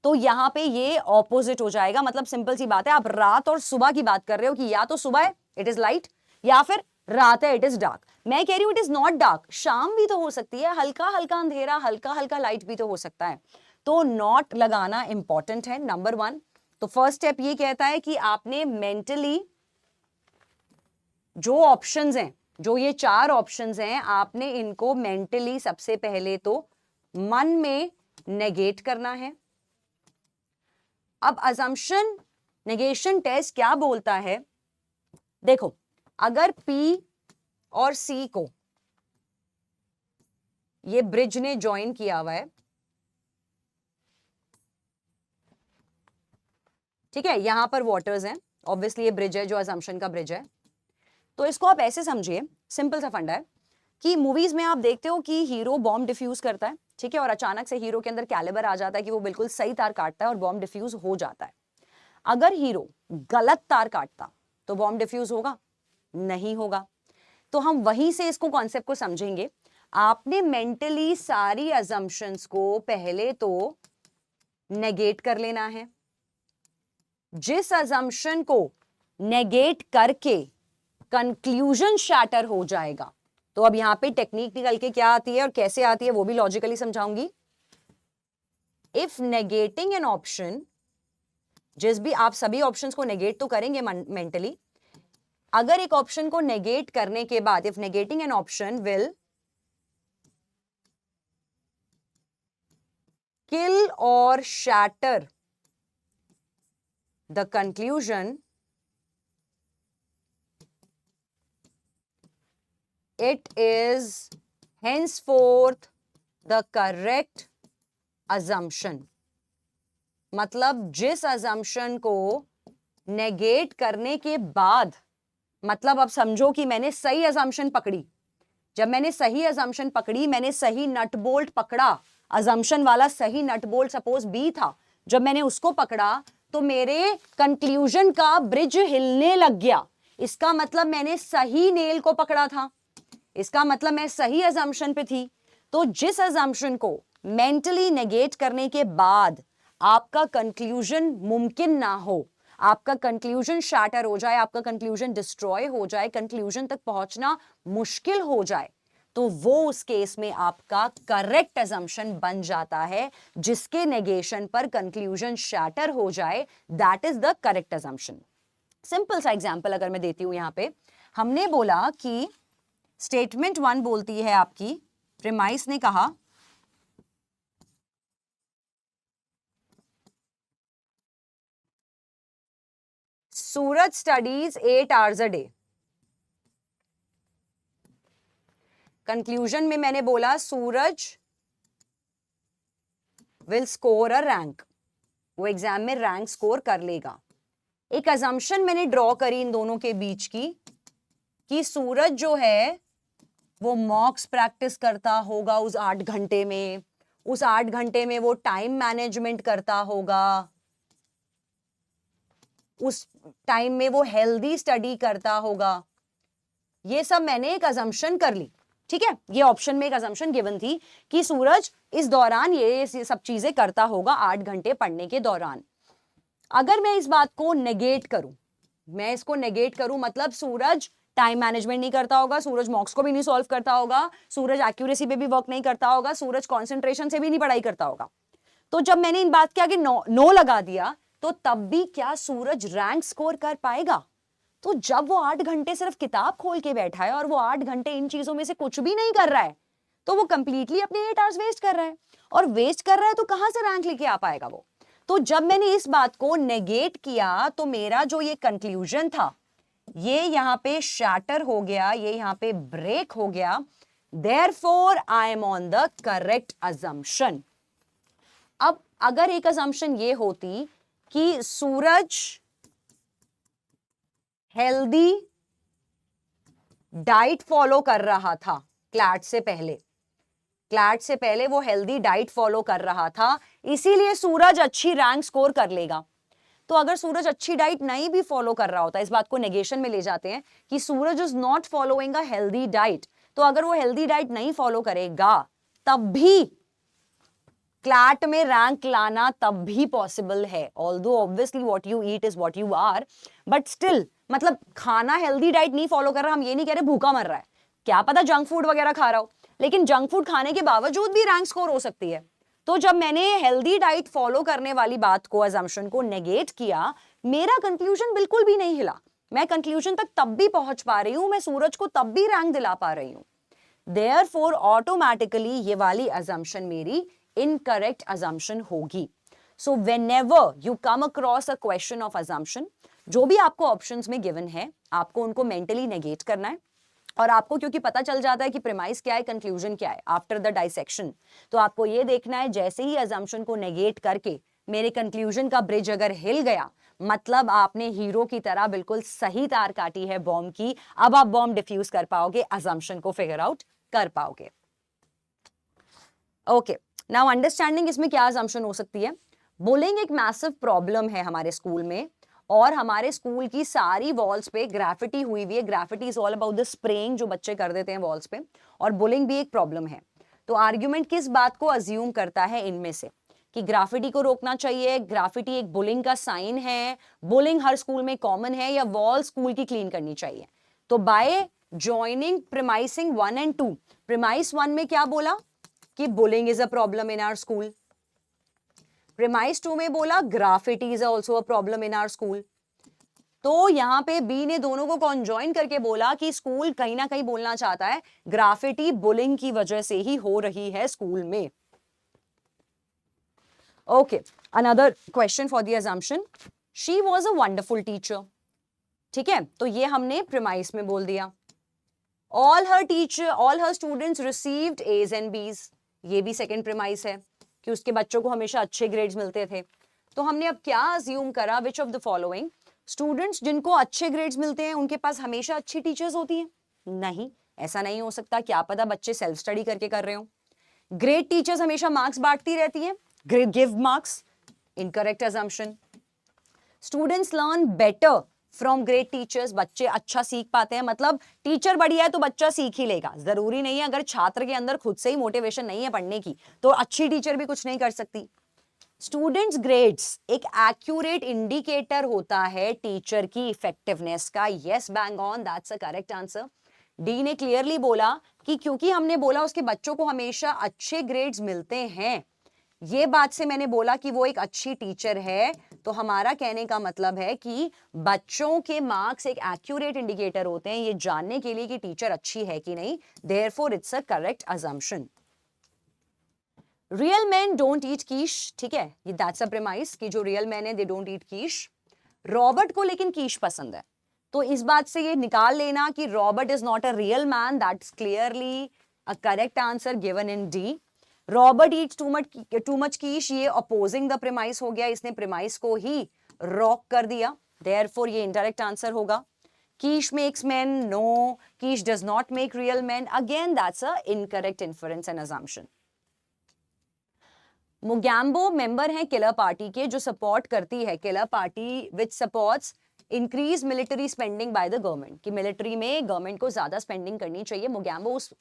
S1: तो यहां पे ये ऑपोजिट हो जाएगा। मतलब सिंपल सी बात है, आप रात और सुबह की बात कर रहे हो कि या तो सुबह है इट इज लाइट, या फिर रात है इट इज डार्क। मैं कह रही हूं इट इज नॉट डार्क, शाम भी तो हो सकती है, हल्का हल्का अंधेरा, हल्का हल्का लाइट भी तो हो सकता है। तो नॉट लगाना इंपॉर्टेंट है, नंबर 1। तो फर्स्ट स्टेप ये कहता है कि आपने मेंटली जो ऑप्शंस हैं, जो ये 4 ऑप्शंस हैं, आपने इनको मेंटली सबसे पहले तो मन में नेगेट करना है। अब assumption negation टेस्ट क्या बोलता है? देखो, अगर P और C को ये ब्रिज ने ज्वाइन किया हुआ है, ठीक है, यहां पर वाटर्स हैं, ऑब्वियसली ये ब्रिज है जो assumption का ब्रिज है। तो इसको आप ऐसे समझिए, सिंपल सा फंडा है कि मूवीज में आप देखते हो कि हीरो बॉम्ब डिफ्यूज करता है, ठीक है, और अचानक से हीरो के अंदर कैलिबर आ जाता है कि वो बिल्कुल सही तार काटता है और बॉम्ब डिफ्यूज हो जाता है। अगर हीरो गलत तार काटता तो बॉम्ब डिफ्यूज होगा? नहीं होगा। तो हम वहीं से इसको कॉन्सेप्ट को समझेंगे। आपने मेंटली सारी अजम्पशंस को पहले तो नेगेट कर लेना है। जिस अजम्पशन को नेगेट करके कंक्लूजन शैटर हो जाएगा, तो अब यहां पे टेक्निक निकल के क्या आती है और कैसे आती है वो भी लॉजिकली समझाऊंगी। इफ नेगेटिंग एन ऑप्शन, जिस भी आप सभी ऑप्शंस को नेगेट तो करेंगे मेंटली, अगर एक ऑप्शन को नेगेट करने के बाद, if negating an option will kill or shatter the conclusion, it is henceforth the correct assumption. मतलब जिस assumption को negate करने के बाद, मतलब अब समझो कि मैंने सही assumption पकड़ी, जब मैंने सही assumption पकड़ी, मैंने सही नट बोल्ट पकड़ा, assumption वाला सही नट बोल्ट सपोज बी था, जब मैंने उसको पकड़ा तो मेरे कंक्लूजन का ब्रिज हिलने लग गया। इसका मतलब मैंने सही नेल को पकड़ा था, इसका मतलब मैं सही assumption पे थी। तो जिस assumption को मेंटली नेगेट करने के बाद आपका कंक्लूजन मुमकिन ना हो, आपका कंक्लूजन शैटर हो जाए, आपका कंक्लूजन डिस्ट्रॉय हो जाए, कंक्लूजन तक पहुंचना मुश्किल हो जाए, तो वो उस केस में आपका करेक्ट assumption बन जाता है, जिसके नेगेशन पर कंक्लूजन शैटर हो जाए, that is the correct assumption। Simple सा एग्जांपल अगर मैं देती हूं, यहां पे हमने बोला कि स्टेटमेंट 1 बोलती है आपकी, प्रीमाइस ने कहा Suraj studies 8 hours a day. Conclusion में मैंने बोला Suraj will score a rank, वो एग्जाम में रैंक स्कोर कर लेगा। एक अजम्पशन मैंने ड्रॉ करी इन दोनों के बीच की कि सूरज जो है वो मॉक्स प्रैक्टिस करता होगा उस 8 घंटे में, उस 8 घंटे में वो टाइम मैनेजमेंट करता होगा, उस टाइम में वो हेल्दी स्टडी करता होगा। ये सब मैंने एक अजम्पशन कर ली, ठीक है। ये ऑप्शन में एक अजम्पशन गिवन थी कि सूरज इस दौरान ये सब चीजें करता होगा 8 घंटे पढ़ने के दौरान। अगर मैं इस बात को नेगेट करूं, मैं इसको नेगेट करूं, मतलब सूरज टाइम मैनेजमेंट नहीं करता होगा, सूरज मॉक्स को भी नहीं सॉल्व करता होगा, सूरज एक्यूरेसी पे भी वर्क नहीं करता होगा, सूरज कंसंट्रेशन से भी नहीं पढ़ाई करता होगा। तो जब मैंने इन बात के आगे नो लगा दिया, तो तब भी क्या सूरज रैंक स्कोर कर पाएगा? तो जब वो 8 घंटे सिर्फ किताब खोल के बैठा है और वो 8 घंटे इन चीजों में से कुछ भी नहीं कर रहा है, तो वो कंप्लीटली अपने 8 आवर्स वेस्ट कर रहा है, और वेस्ट कर रहा है तो कहां से रैंक लेके आ पाएगा वो? तो जब मैंने इस बात को नेगेट किया, तो मेरा जो ये कंक्लूजन था, ये यहां पे शैटर हो गया, ये यहां पे ब्रेक हो गया। Therefore I am on the correct assumption. अब अगर एक अजम्पशन ये होती कि सूरज हेल्दी डाइट फॉलो कर रहा था, क्लैट से पहले वो हेल्दी डाइट फॉलो कर रहा था, इसीलिए सूरज अच्छी रैंक स्कोर कर लेगा। तो अगर सूरज अच्छी डाइट नहीं भी फॉलो कर रहा होता, इस बात को नेगेशन में ले जाते हैं कि Suraj is not following a healthy diet, तो अगर वो हेल्दी डाइट नहीं फॉलो करेगा, तब भी क्लैट में रैंक लाना तब भी पॉसिबल है। Although obviously what you eat is what you are, but still, मतलब खाना हेल्दी डाइट नहीं फॉलो कर रहा, हम ये नहीं कह रहे भूखा मर रहा है, क्या पता जंक फूड वगैरह खा रहा हो, लेकिन जंक फूड खाने के बावजूद भी रैंक स्कोर हो सकती है। तो जब मैंने हेल्दी डाइट फॉलो करने वाली बात को, अजम्पशन को नेगेट किया, मेरा कंक्लूजन बिल्कुल भी नहीं हिला, मैं कंक्लूजन तक तब भी पहुंच पा रही हूं, मैं सूरज को तब भी रैंक दिला पा रही हूं। देयरफॉर ऑटोमेटिकली ये वाली अजम्पशन मेरी इनकरेक्ट अजम्पशन होगी। So whenever you come across a question of assumption, जो भी आपको ऑप्शंस में गिवन है, आपको उनको मेंटली नेगेट करना है, और आपको क्योंकि पता चल जाता है कि प्रीमाइस क्या है, कंक्लूजन क्या है आफ्टर द डाइसेक्शन, तो आपको ये देखना है जैसे ही अजम्पशन को नेगेट करके मेरे कंक्लूजन का ब्रिज अगर हिल गया, मतलब आपने हीरो की तरह बिल्कुल सही तार काटी है बॉम्ब की, अब आप बॉम्ब डिफ्यूज कर पाओगे, अजम्पशन को फिगर आउट कर पाओगे। ओके, नाउ अंडरस्टैंडिंग इसमें क्या अजम्पशन हो सकती है। बुलिंग एक मैसिव प्रॉब्लम है हमारे स्कूल में, और हमारे स्कूल की सारी वॉल्स पे ग्राफिटी हुई हुई है। Graffiti is all about the spraying जो बच्चे कर देते हैं वॉल्स पे, और बुलिंग भी एक प्रॉब्लम है। तो आर्ग्यूमेंट किस बात को अज्यूम करता है इनमें से, कि ग्राफिटी को रोकना चाहिए, ग्राफिटी एक बुलिंग का साइन है, बुलिंग हर स्कूल में कॉमन है, या वॉल स्कूल की क्लीन करनी चाहिए। तो by joining premising 1 and 2, premise 1 में क्या बोला कि bullying is a problem in our school, premise 2 में बोला graffiti is also a problem in our school. तो यहां पे बी ने दोनों को कॉन्जॉइन करके बोला कि स्कूल कहीं ना कहीं बोलना चाहता है ग्राफिटी बुलिंग की वजह से ही हो रही है स्कूल में। Okay, another question for the assumption, she was a wonderful teacher. ठीक है, तो ये हमने प्रीमाइस में बोल दिया। All her students received A's and B's, ये भी सेकंड प्रीमाइस है कि उसके बच्चों को हमेशा अच्छे ग्रेड्स मिलते थे। तो हमने अब क्या अज्यूम करा, विच ऑफ द फॉलोइंग, स्टूडेंट्स जिनको अच्छे ग्रेड्स मिलते हैं उनके पास हमेशा अच्छी टीचर्स होती हैं? नहीं, ऐसा नहीं हो सकता, क्या पता बच्चे सेल्फ स्टडी करके कर रहे हो। ग्रेट टीचर्स हमेशा मार्क्स बांटती रहती हैं, give marks, incorrect assumption। Students learn better from great teachers, बच्चे अच्छा सीख पाते हैं, मतलब टीचर बढ़िया है तो बच्चा सीख ही लेगा। जरूरी नहीं है, अगर छात्र के अंदर खुद से ही मोटिवेशन नहीं है पढ़ने की तो अच्छी टीचर भी कुछ नहीं कर सकती। स्टूडेंट्स ग्रेड्स एक एक्यूरेट इंडिकेटर होता है टीचर की इफेक्टिवनेस का। Yes, bang on, that's a correct answer. D ने क्लियरली बोला कि क्योंकि हमने बोला उसके बच्चों को हमेशा अच्छे ग्रेड्स मिलते हैं, ये बात से मैंने बोला कि वो एक अच्छी टीचर है, तो हमारा कहने का मतलब है कि बच्चों के मार्क्स एक एक्यूरेट इंडिकेटर होते हैं ये जानने के लिए कि टीचर अच्छी है कि नहीं। Therefore it's a correct assumption। Real man don't eat quiche, ठीक है, ये दैट्स अ प्रीमाइस कि जो रियल मैन है they don't eat Kish. Robert को लेकिन कीश पसंद है, तो इस बात से ये निकाल लेना कि Robert is not a real man, that's clearly a correct answer given in D. Robert eats too much quiche, ये अपोजिंग द प्रीमाइस हो गया, इसने प्रीमाइस को ही रॉक कर दिया, देयरफॉर ये इनडायरेक्ट आंसर होगा। Quiche makes man, no, quiche does not make real man, again that's an incorrect inference and assumption। Mogambo member हैं किलर पार्टी के, जो सपोर्ट करती है killer party which supports increase military spending by the government, कि military में government को ज्यादा स्पेंडिंग करनी चाहिए। मुगैम्बो उस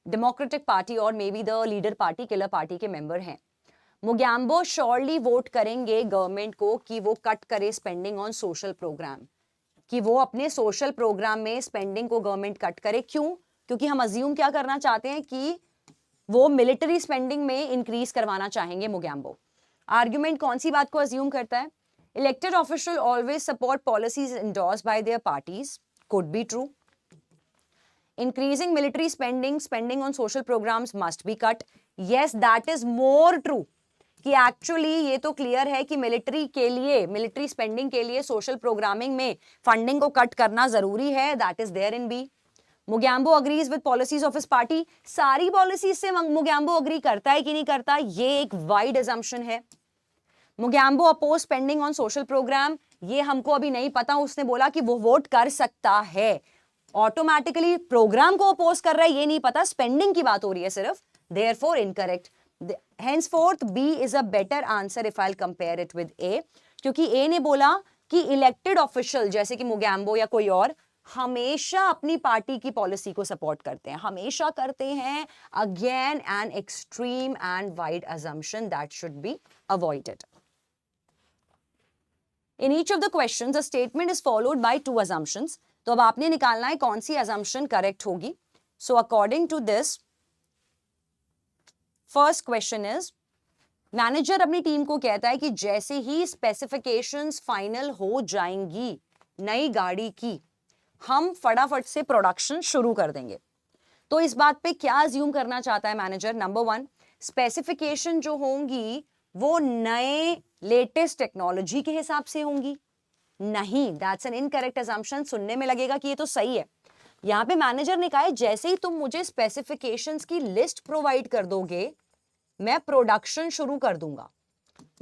S1: डेमोक्रेटिक पार्टी और may be the leader party killer party के मेंबर हैं। मुगैम्बो श्योरली वोट करेंगे गवर्नमेंट को कि वो कट करे स्पेंडिंग ऑन सोशल प्रोग्राम, कि वो अपने सोशल प्रोग्राम में स्पेंडिंग को गवर्नमेंट कट करे। क्यों? क्योंकि हम अज्यूम क्या करना चाहते हैं कि वो मिलिट्री स्पेंडिंग में इंक्रीज करवाना चाहेंगे मुगैम्बो। आर्ग्यूमेंट कौन सी बात को अज्यूम करता है? Elected official always support policies endorsed bye there parties, could be true. Increasing military spending on social programs must be cut. Yes, that is more true. कि actually ये तो क्लियर है कि मिलिट्री स्पेंडिंग के लिए social programming में funding को cut करना जरूरी है, that is there in B. Mogambo agrees with policies of his party, सारी पॉलिसीज से मुगैम्बो अग्री करता है कि नहीं करता, ये एक वाइड assumption है। Mogambo oppose spending on social program, ये हमको अभी नहीं पता, उसने बोला कि वो वोट कर सकता है, ऑटोमेटिकली प्रोग्राम को अपोज कर रहा है ये नहीं पता, स्पेंडिंग की बात हो रही है सिर्फ, therefore incorrect. henceforth B is a better answer if I'll compare it with A, क्योंकि A ने बोला कि इलेक्टेड ऑफिशियल जैसे कि मुगैम्बो या कोई और हमेशा अपनी पार्टी की पॉलिसी को सपोर्ट करते हैं, हमेशा करते हैं। Again an extreme and wide assumption that should be avoided. In each of the questions, a statement is followed by two assumptions. तो अब आपने निकालना है कौन सी assumption करेक्ट होगी। So according to this, first question is, manager अपनी team को कहता है कि जैसे ही स्पेसिफिकेशंस फाइनल हो जाएंगी नई गाड़ी की, हम फटाफट से प्रोडक्शन शुरू कर देंगे। तो इस बात पे क्या अज्यूम करना चाहता है मैनेजर? नंबर वन, स्पेसिफिकेशन जो होंगी वो नए लेटेस्ट टेक्नोलॉजी के हिसाब से होंगी? नहीं, दैट्स एन इनकरेक्ट assumption। सुनने में लगेगा कि ये तो सही है। यहां पे मैनेजर ने कहा है जैसे ही तुम मुझे स्पेसिफिकेशंस की लिस्ट प्रोवाइड कर दोगे मैं प्रोडक्शन शुरू कर दूंगा।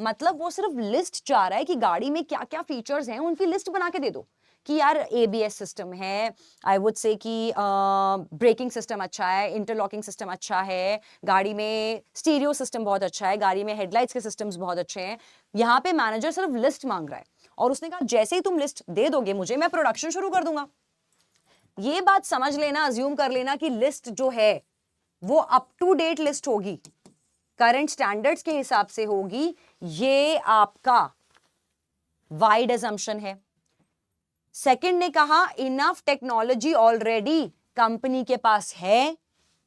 S1: मतलब वो सिर्फ लिस्ट चाह रहा है कि गाड़ी में क्या क्या फीचर्स हैं उनकी लिस्ट बना के दे दो, कि यार ABS सिस्टम है, आई वुड से कि ब्रेकिंग सिस्टम अच्छा है, इंटरलॉकिंग सिस्टम अच्छा है, गाड़ी में स्टीरियो सिस्टम बहुत अच्छा है, गाड़ी में हेडलाइट्स के सिस्टम्स बहुत अच्छे हैं। यहाँ पे मैनेजर सिर्फ लिस्ट मांग रहा है और उसने कहा जैसे ही तुम लिस्ट दे दोगे मुझे मैं प्रोडक्शन शुरू कर दूंगा। ये बात समझ लेना, अज्यूम कर लेना कि लिस्ट जो है वो अप टू डेट लिस्ट होगी, करंट स्टैंडर्ड्स के हिसाब से होगी। ये आपका वाइड assumption है। सेकंड ने कहा इनफ टेक्नोलॉजी ऑलरेडी कंपनी के पास है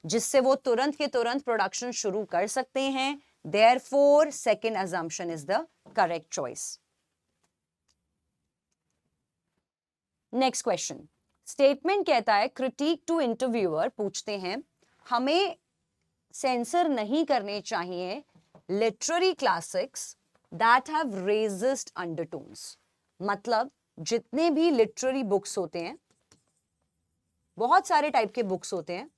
S1: जिससे वो तुरंत के तुरंत प्रोडक्शन शुरू कर सकते हैं। Therefore second assumption is the correct choice. Next question, statement कहता है क्रिटिक टू इंटरव्यूअर, पूछते हैं हमें सेंसर नहीं करने चाहिए literary classics that have racist undertones. मतलब जितने भी लिटरेरी बुक्स होते हैं, बहुत सारे टाइप के बुक्स होते हैं,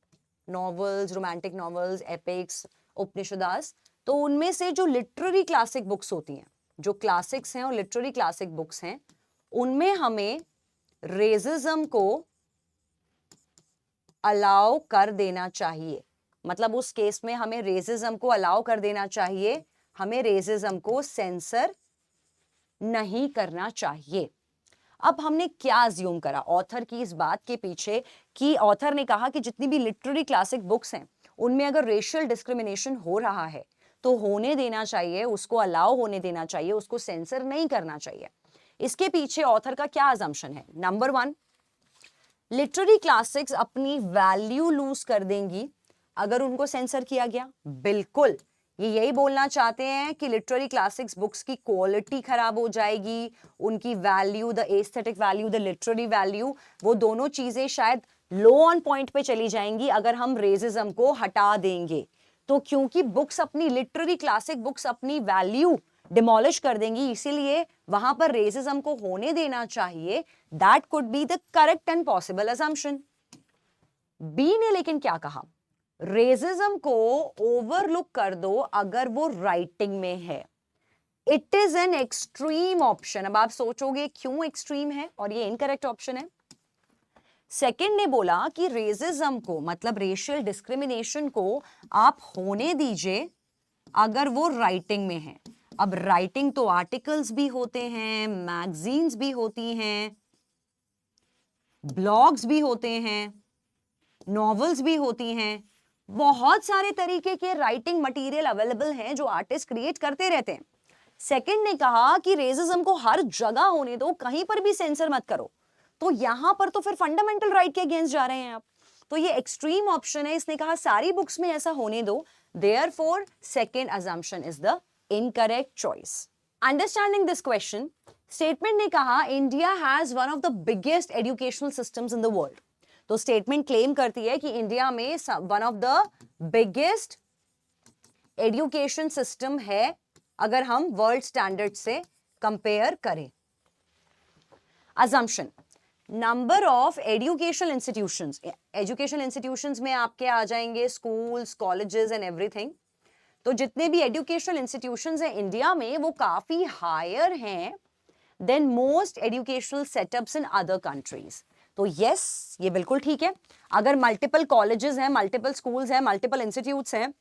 S1: नॉवेल्स, रोमांटिक नॉवेल्स, एपिक्स, उपनिषदास, तो उनमें से जो लिटरेरी क्लासिक बुक्स होती हैं, जो क्लासिक्स हैं और लिटरेरी क्लासिक बुक्स हैं, उनमें हमें रेसिज्म को अलाउ कर देना चाहिए. मतलब उस केस में हमें रेसिज्म को अलाउ कर देना चाहिए, हमें रेसिज्म को सेंसर नहीं करना चाहिए. अब हमने क्या अज्यूम करा ऑथर की इस बात के पीछे कि ऑथर ने कहा कि जितनी भी लिटरेरी क्लासिक बुक्स हैं उनमें अगर रेशियल डिस्क्रिमिनेशन हो रहा है तो होने देना चाहिए, उसको अलाउ होने देना चाहिए, उसको सेंसर नहीं करना चाहिए. इसके पीछे ऑथर का क्या अजम्पशन है? नंबर 1, लिटरेरी क्लासिक्स अपनी वैल्यू लूज कर देंगी अगर उनको सेंसर किया गया. बिल्कुल, ये यही बोलना चाहते हैं कि लिटरेरी क्लासिक्स बुक्स की क्वालिटी खराब हो जाएगी, उनकी value, the aesthetic value, the literary value, वो दोनों चीजें शायद लो ऑन पॉइंट पे चली जाएंगी अगर हम रेसिज्म को हटा देंगे. तो क्योंकि बुक्स अपनी लिटरेरी क्लासिक बुक्स अपनी वैल्यू डिमोलिश कर देंगी, इसीलिए वहां पर रेसिज्म को होने देना चाहिए. That could be the correct and possible assumption. B ने लेकिन क्या कहा? रेसिज्म को ओवरलुक कर दो अगर वो राइटिंग में है. It is an extreme option. अब आप सोचोगे क्यों एक्सट्रीम है और ये इनकरेक्ट ऑप्शन है. सेकंड ने बोला कि रेसिज्म को, मतलब रेशियल डिस्क्रिमिनेशन को आप होने दीजिए अगर वो राइटिंग में है. अब राइटिंग तो आर्टिकल्स भी होते हैं, मैगजीन्स भी होती हैं, ब्लॉग्स भी होते हैं, नॉवेल्स भी होती हैं, बहुत सारे तरीके के राइटिंग मटेरियल अवेलेबल हैं जो आर्टिस्ट क्रिएट करते रहते हैं. सेकंड ने कहा कि रेसिज्म को हर जगह होने दो, कहीं पर भी सेंसर मत करो. तो यहां पर तो फिर फंडामेंटल राइट के अगेंस्ट जा रहे हैं आप. तो ये एक्सट्रीम ऑप्शन है. इसने कहा सारी बुक्स में ऐसा होने दो. Therefore second assumption is the incorrect choice. Understanding this question, statement ने कहा India has one of the biggest educational systems in the world. तो स्टेटमेंट क्लेम करती है कि इंडिया में one of the biggest education system है अगर हम वर्ल्ड स्टैंडर्ड से कंपेयर करें. Assumption, number of educational institutions. Educational institutions में आपके आ जाएंगे स्कूल्स, कॉलेजेस एंड एवरीथिंग. तो जितने भी एजुकेशनल इंस्टीट्यूशंस हैं इंडिया में वो काफी हायर हैं than most educational setups in other countries. तो यस, ये बिल्कुल ठीक है. अगर मल्टीपल कॉलेजेस हैं, मल्टीपल स्कूल्स हैं, मल्टीपल इंस्टीट्यूट्स हैं,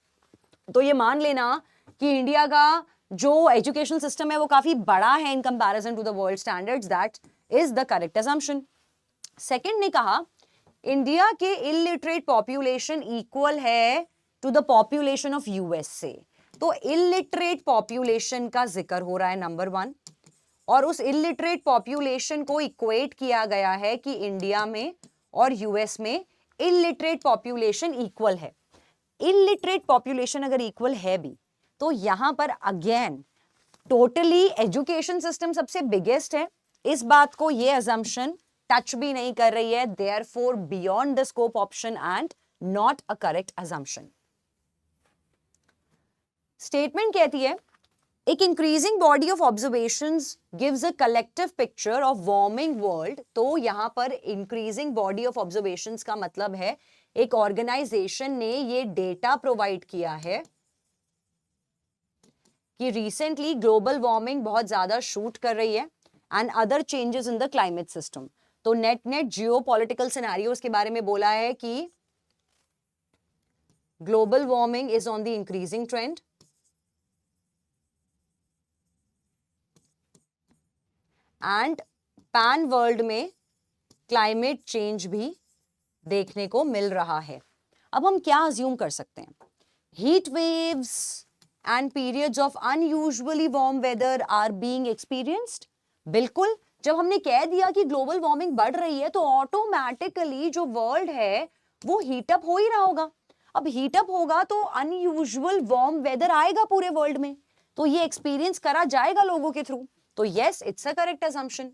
S1: तो ये मान लेना कि इंडिया का जो एजुकेशनल सिस्टम है वो काफी बड़ा है in comparison to the world standards. That is the correct assumption. Second ने कहा इंडिया के इलिटरेट पॉपुलेशन इक्वल है to the population of USA. तो इलिटरेट पॉपुलेशन का जिक्र हो रहा है नंबर 1, और उस इलिटरेट पॉपुलेशन को इक्वेट किया गया है कि इंडिया में और यूएस में इलिटरेट पॉपुलेशन इक्वल है. इलिटरेट पॉपुलेशन अगर इक्वल है भी तो यहां पर अगेन टोटली एजुकेशन सिस्टम सबसे बिगेस्ट है. इस बात को ये असम्पशन टच भी नहीं कर रही है. Therefore beyond the scope option and not a correct assumption. Statement कहती है एक increasing body of observations gives a collective picture of warming world. तो यहां पर इंक्रीजिंग बॉडी ऑफ ऑब्जर्वेशंस का मतलब है एक ऑर्गेनाइजेशन ने ये डेटा प्रोवाइड किया है कि रिसेंटली ग्लोबल वार्मिंग बहुत ज्यादा शूट कर रही है and other changes in the climate system. तो नेट जियोपॉलिटिकल सिनेरियोस के बारे में बोला है कि global warming is on the increasing trend and pan world में क्लाइमेट चेंज भी देखने को मिल रहा है. अब हम क्या अज्यूम कर सकते हैं? Heat waves and periods of unusually warm weather are being experienced. बिल्कुल, जब हमने कह दिया कि ग्लोबल वार्मिंग बढ़ रही है तो ऑटोमेटिकली जो वर्ल्ड है वो हीटअप हो ही रहा होगा. अब हीटअप होगा तो अनयूजुअल वार्म वेदर आएगा पूरे वर्ल्ड में, तो ये एक्सपीरियंस करा जाएगा लोगों के थ्रू. तो yes, it's a correct assumption.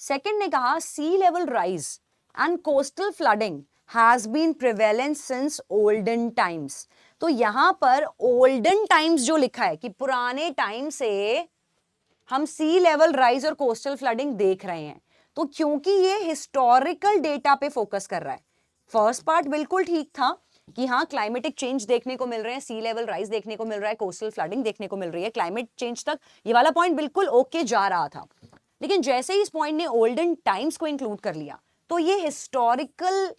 S1: Second ने कहा sea level rise and coastal flooding has been prevalent since olden times. तो यहां पर olden times जो लिखा है कि पुराने टाइम से हम सी लेवल राइज और कोस्टल फ्लडिंग देख रहे हैं, तो क्योंकि ये हिस्टोरिकल डेटा पे फोकस कर रहा है, फर्स्ट पार्ट बिल्कुल ठीक था कि हाँ क्लाइमेटिक चेंज देखने को मिल रहे हैं, सी लेवल राइज देखने को मिल रहा है, कोस्टल फ्लडिंग देखने को मिल रही है, क्लाइमेट चेंज तक ये वाला पॉइंट बिल्कुल ओके जा रहा था। लेकिन जैसे ही इस पॉइंट ने ओल्डन टाइम्स को इंक्लूड कर लिया तो ये हिस्टोरिकल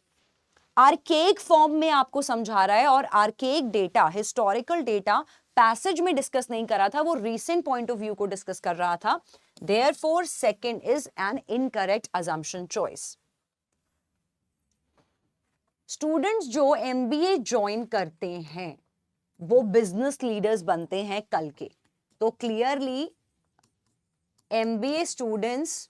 S1: आर्केक फॉर्म में आपको समझा रहा है, और archaic data, historical data passage में डिस्कस नहीं कर रहा था, वो रीसेंट पॉइंट ऑफ व्यू को डिस्कस कर रहा था। Therefore second is an incorrect assumption choice. Students जो एमबीए ज्वाइन करते हैं वो बिजनेस लीडर्स बनते हैं कल के, तो clearly MBA students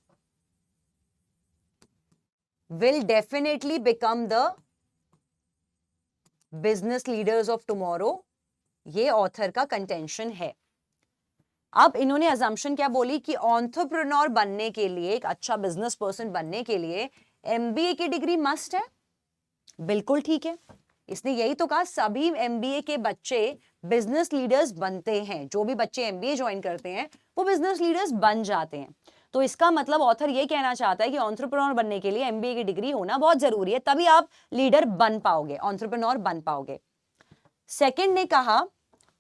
S1: will definitely become the business leaders of tomorrow, ये ऑथर का कंटेंशन है। अब इन्होंने अजम्पशन क्या बोली कि एंटरप्रेन्योर बनने के लिए, एक अच्छा बिजनेस पर्सन बनने के लिए एमबीए की डिग्री मस्ट है। बिल्कुल ठीक है, इसने यही तो कहा सभी एमबीए के बच्चे बिजनेस लीडर्स बनते हैं, जो भी बच्चे एमबीए ज्वाइन करते हैं वो बिजनेस लीडर्स बन जाते हैं। तो इसका मतलब ऑथर ये कहना चाहता है कि एंटरप्रेन्योर बनने के लिए एमबीए की डिग्री होना बहुत जरूरी है, तभी आप लीडर बन पाओगे, एंटरप्रेन्योर बन पाओगे। सेकंड ने कहा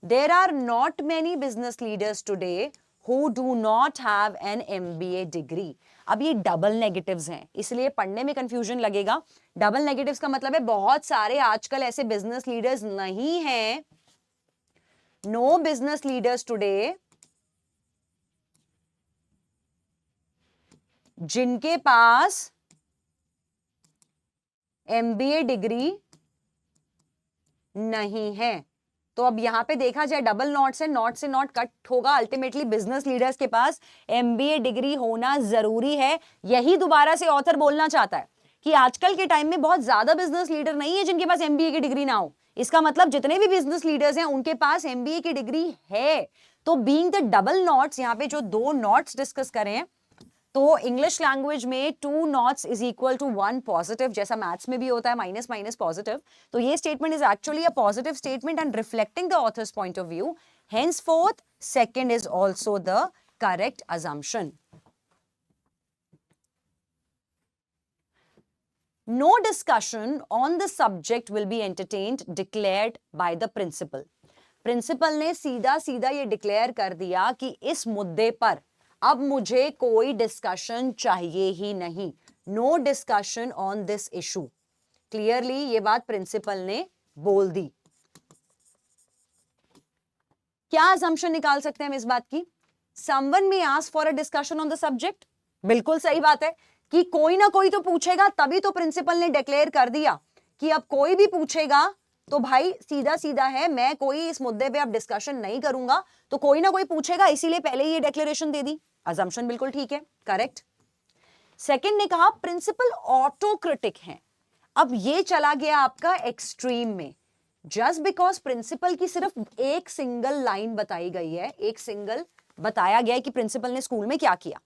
S1: there are not many business leaders today who do not have an MBA degree. अब ये डबल नेगेटिव्स हैं, इसलिए पढ़ने में कंफ्यूजन लगेगा। डबल नेगेटिव्स का मतलब है बहुत सारे आजकल ऐसे बिजनेस लीडर्स नहीं हैं, नो बिजनेस लीडर्स टुडे जिनके पास एमबीए डिग्री नहीं है। तो अब यहां पे देखा जाए डबल नॉट से नॉट कट होगा, अल्टीमेटली बिजनेस लीडर्स के पास एमबीए डिग्री होना जरूरी है। यही दोबारा से ऑथर बोलना चाहता है कि आजकल के टाइम में बहुत ज्यादा बिजनेस लीडर नहीं है जिनके पास एमबीए की डिग्री ना हो। इसका मतलब जितने भी बिजनेस लीडर्स हैं उनके पास एमबीए की डिग्री है। तो बीइंग द डबल नॉट्स, यहां पे जो दो नॉट्स डिस्कस करें, तो इंग्लिश लैंग्वेज में 2 nots is equal to 1 positive, जैसा मैथ्स में भी होता है माइनस माइनस पॉजिटिव। तो ये statement is actually a positive statement and reflecting the author's point of view. henceforth second is also the correct assumption. No discussion on the subject will be entertained declared by the principal. Principal ने सीधा सीधा ये declare कर दिया कि इस मुद्दे पर अब मुझे कोई डिस्कशन चाहिए ही नहीं, no discussion on this issue. Clearly ये बात प्रिंसिपल ने बोल दी। क्या असम्पशन निकाल सकते हैं हम इस बात की? Someone may ask for a discussion on the subject. बिल्कुल सही बात है कि कोई ना कोई तो पूछेगा, तभी तो प्रिंसिपल ने डिक्लेयर कर दिया कि अब कोई भी पूछेगा तो भाई सीधा सीधा है, मैं कोई इस मुद्दे पे अब डिस्कशन नहीं करूंगा, तो कोई ना कोई पूछेगा, इसीलिए पहले ये डिक्लेरेशन दे दी। असम्पशन बिल्कुल ठीक है, करेक्ट। सेकंड ने कहा प्रिंसिपल ऑटोक्रिटिक है। अब ये चला गया आपका एक्सट्रीम में। जस्ट बिकॉज प्रिंसिपल की सिर्फ एक सिंगल लाइन बताई गई है, एक सिंगल बताया गया है कि प्रिंसिपल ने स्कूल में क्या किया,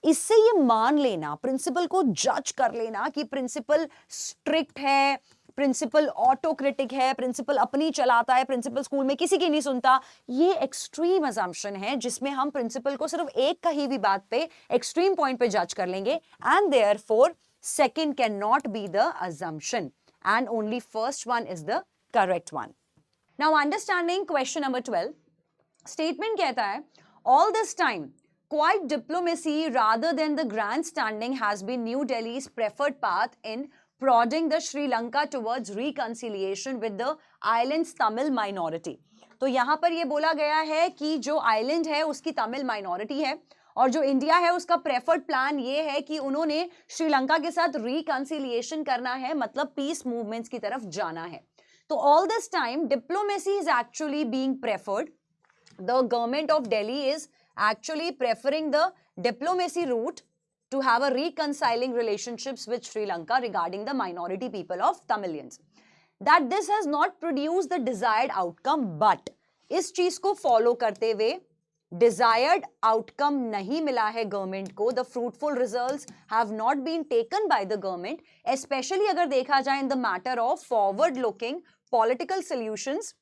S1: इससे ये मान लेना, प्रिंसिपल को जज कर लेना कि प्रिंसिपल स्ट्रिक्ट है, प्रिंसिपल ऑटोक्रिटिक है, प्रिंसिपल अपनी चलाता है, प्रिंसिपल स्कूल में किसी की नहीं सुनता, ये एक्सट्रीम असम्पशन है जिसमें हम प्रिंसिपल को सिर्फ एक कही भी बात पे एक्सट्रीम पॉइंट पे जज कर लेंगे। And therefore second can not be the assumption and only first one is the correct one. Now understanding question number 12, statement कहता है all this time quiet diplomacy rather than the grandstanding has been New Delhi's preferred path in prodding the Sri Lanka towards reconciliation with the island's Tamil minority. तो यहाँ पर ये बोला गया है कि जो आइलैंड है उसकी तमिल माइनॉरिटी है, और जो इंडिया है उसका प्रेफर्ड प्लान ये है कि उन्होंने श्रीलंका के साथ रिकंसिलिएशन करना है, मतलब पीस मूवमेंट्स की तरफ जाना है। तो all this time diplomacy is actually being preferred, the government of Delhi is actually preferring the diplomacy route to have a reconciling relationships with Sri Lanka regarding the minority people of Tamilians. That this has not produced the desired outcome, but इस चीज को follow करते हुए desired outcome नहीं मिला है government को, the fruitful results have not been taken by the government, especially अगर देखा जाए in the matter of forward looking political solutions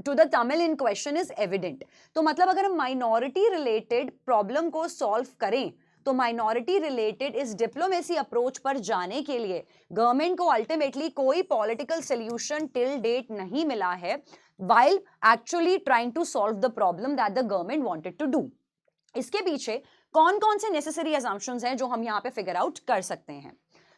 S1: to the Tamil in question is evident. तो मतलब अगर हम माइनॉरिटी रिलेटेड प्रॉब्लम को सॉल्व करें तो माइनॉरिटी रिलेटेड इस डिप्लोमेसी अप्रोच पर जाने के लिए गवर्नमेंट को अल्टीमेटली कोई पॉलिटिकल सॉल्यूशन टिल डेट नहीं मिला है while actually trying to solve the problem that the government wanted to do। इसके पीछे कौन कौन से नेसेसरी assumptions हैं जो हम यहाँ पे फिगर आउट कर सकते हैं।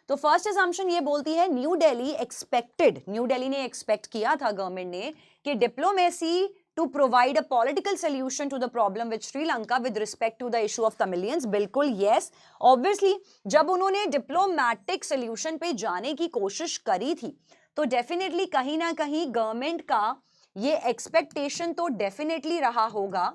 S1: तो फर्स्ट assumption ये बोलती है न्यू दिल्ली ने एक्सपेक्ट किया था गवर्नमेंट ने कि diplomacy to provide a political solution to the problem with Sri Lanka with respect to the issue of Tamilians। बिल्कुल yes, obviously जब उन्होंने डिप्लोमैटिक solution पे जाने की कोशिश करी थी तो डेफिनेटली कहीं ना कहीं गवर्नमेंट का ये एक्सपेक्टेशन तो डेफिनेटली रहा होगा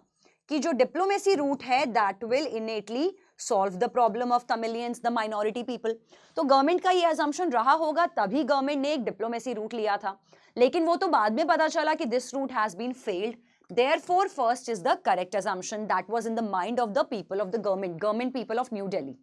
S1: कि जो डिप्लोमेसी रूट है that will innately solve the problem of Tamilians, the minority people. तो गवर्नमेंट का ये अजम्पशन रहा होगा, तभी गवर्नमेंट ने एक डिप्लोमेसी रूट लिया था, लेकिन वो तो बाद में पता चला कि this route has been failed. Therefore, first is the correct assumption that was in the mind of the people of the government people of New Delhi.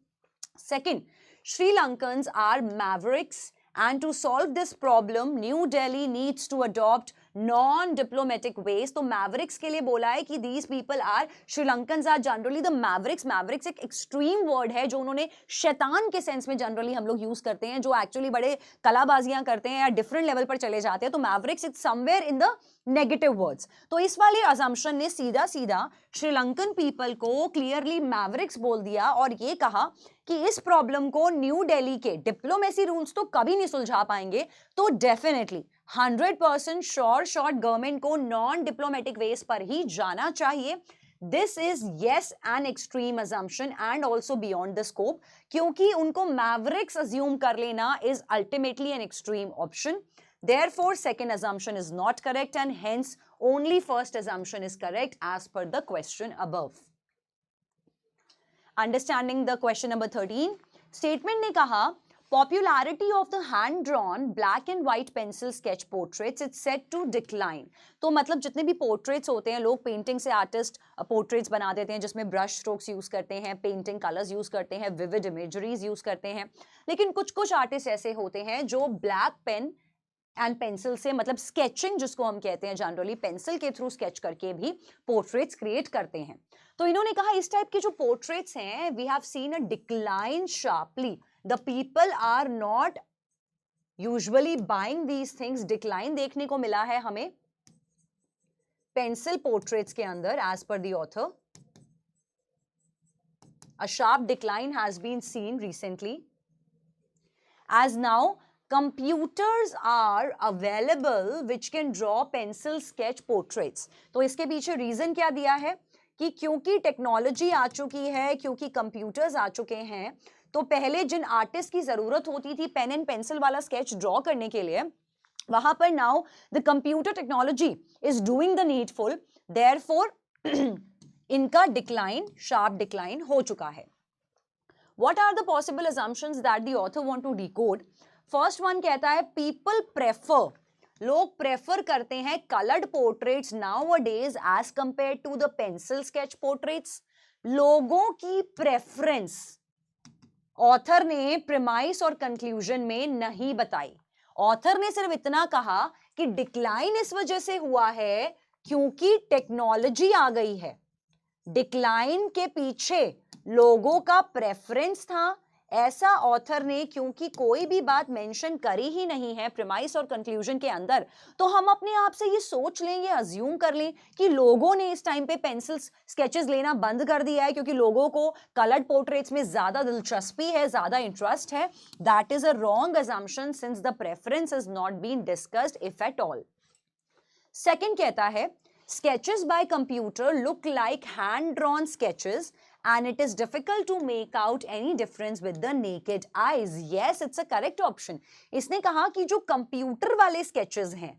S1: Second, Sri Lankans are mavericks, and to solve this problem, New Delhi needs to adopt non-diplomatic ways। तो mavericks के लिए बोला है कि these people are, Sri Lankans are generally the mavericks। mavericks एक extreme word है जो उन्होंने शैतान के सेंस में जनरली हम लोग यूज करते हैं, जो एक्चुअली बड़े कलाबाजियां करते हैं या डिफरेंट लेवल पर चले जाते हैं। तो mavericks is somewhere in the negative words. तो इस वाले असम्पशन ने सीधा सीधा श्रीलंकन पीपल को क्लियरली मैवरिक्स बोल दिया और ये कहा कि इस प्रॉब्लम को न्यू दिल्ली के डिप्लोमेसी रूल्स तो कभी नहीं सुलझा पाएंगे, तो डेफिनेटली 100% श्योर गवर्नमेंट को नॉन डिप्लोमेटिक वेज पर ही जाना चाहिए। This is yes an extreme assumption and also beyond the scope, क्योंकि उनको मैवरिक्स अज्यूम कर लेना is ultimately an extreme option. Therefore, second assumption is not correct and hence only first assumption is correct as per the question above। Understanding the question number 13, statement ने कहा popularity of the hand drawn black and white pencil sketch portraits is set to decline। तो मतलब जितने भी portraits होते हैं, लोग painting से आर्टिस्ट पोर्ट्रेट्स बना देते हैं जिसमें ब्रश स्ट्रोक्स यूज करते हैं, पेंटिंग कलर्स यूज करते हैं, विविड इमेजरीज यूज करते हैं, लेकिन कुछ कुछ आर्टिस्ट ऐसे होते हैं जो ब्लैक पेन एंड पेंसिल से, मतलब स्केचिंग जिसको हम कहते हैं जनरली, पेंसिल के थ्रू स्केच करके भी पोर्ट्रेट्स क्रिएट करते हैं। तो इन्होंने कहा इस टाइप के जो पोर्ट्रेट्स हैं, we have seen a decline sharply, the people are not usually buying these things. Decline देखने को मिला है हमें पेंसिल पोर्ट्रेट्स के अंदर एज पर the author. A sharp decline has been seen recently as now computers are available which can draw pencil sketch portraits। तो इसके पीछे रीजन क्या दिया है कि क्योंकि टेक्नोलॉजी आ चुकी है, क्योंकि कंप्यूटर्स आ चुके हैं, तो पहले जिन आर्टिस्ट की जरूरत होती थी पेन एंड पेंसिल वाला स्केच ड्रॉ करने के लिए, वहां पर now the computer technology is doing the needful, therefore इनका डिक्लाइन, शार्प डिक्लाइन हो चुका है। What are the possible assumptions that the author want to decode? First one कहता है people prefer, लोग प्रेफर करते हैं colored portraits nowadays as compared to the pencil sketch portraits। लोगों की प्रेफरेंस ऑथर ने प्रीमाइस और कंक्लूजन में नहीं बताई। ऑथर ने सिर्फ इतना कहा कि डिक्लाइन इस वजह से हुआ है क्योंकि टेक्नोलॉजी आ गई है। डिक्लाइन के पीछे लोगों का प्रेफरेंस था, ऐसा ऑथर ने क्योंकि कोई भी बात मेंशन करी ही नहीं है प्रीमाइस और कंक्लूजन के अंदर, तो हम अपने आप से ये सोच लें, ये अज्यूम कर लें कि लोगों ने इस टाइम पे पेंसिल स्केचेस लेना बंद कर दिया है क्योंकि लोगों को कलर्ड पोर्ट्रेट्स में ज्यादा दिलचस्पी है, ज्यादा इंटरेस्ट है। That is a wrong assumption since the preference has not been discussed if at all। Second कहता है sketches by computer look like hand drawn sketches and it is difficult to make out any difference with the naked eyes। yes, it's a correct option। इसने कहा कि जो computer वाले sketches हैं,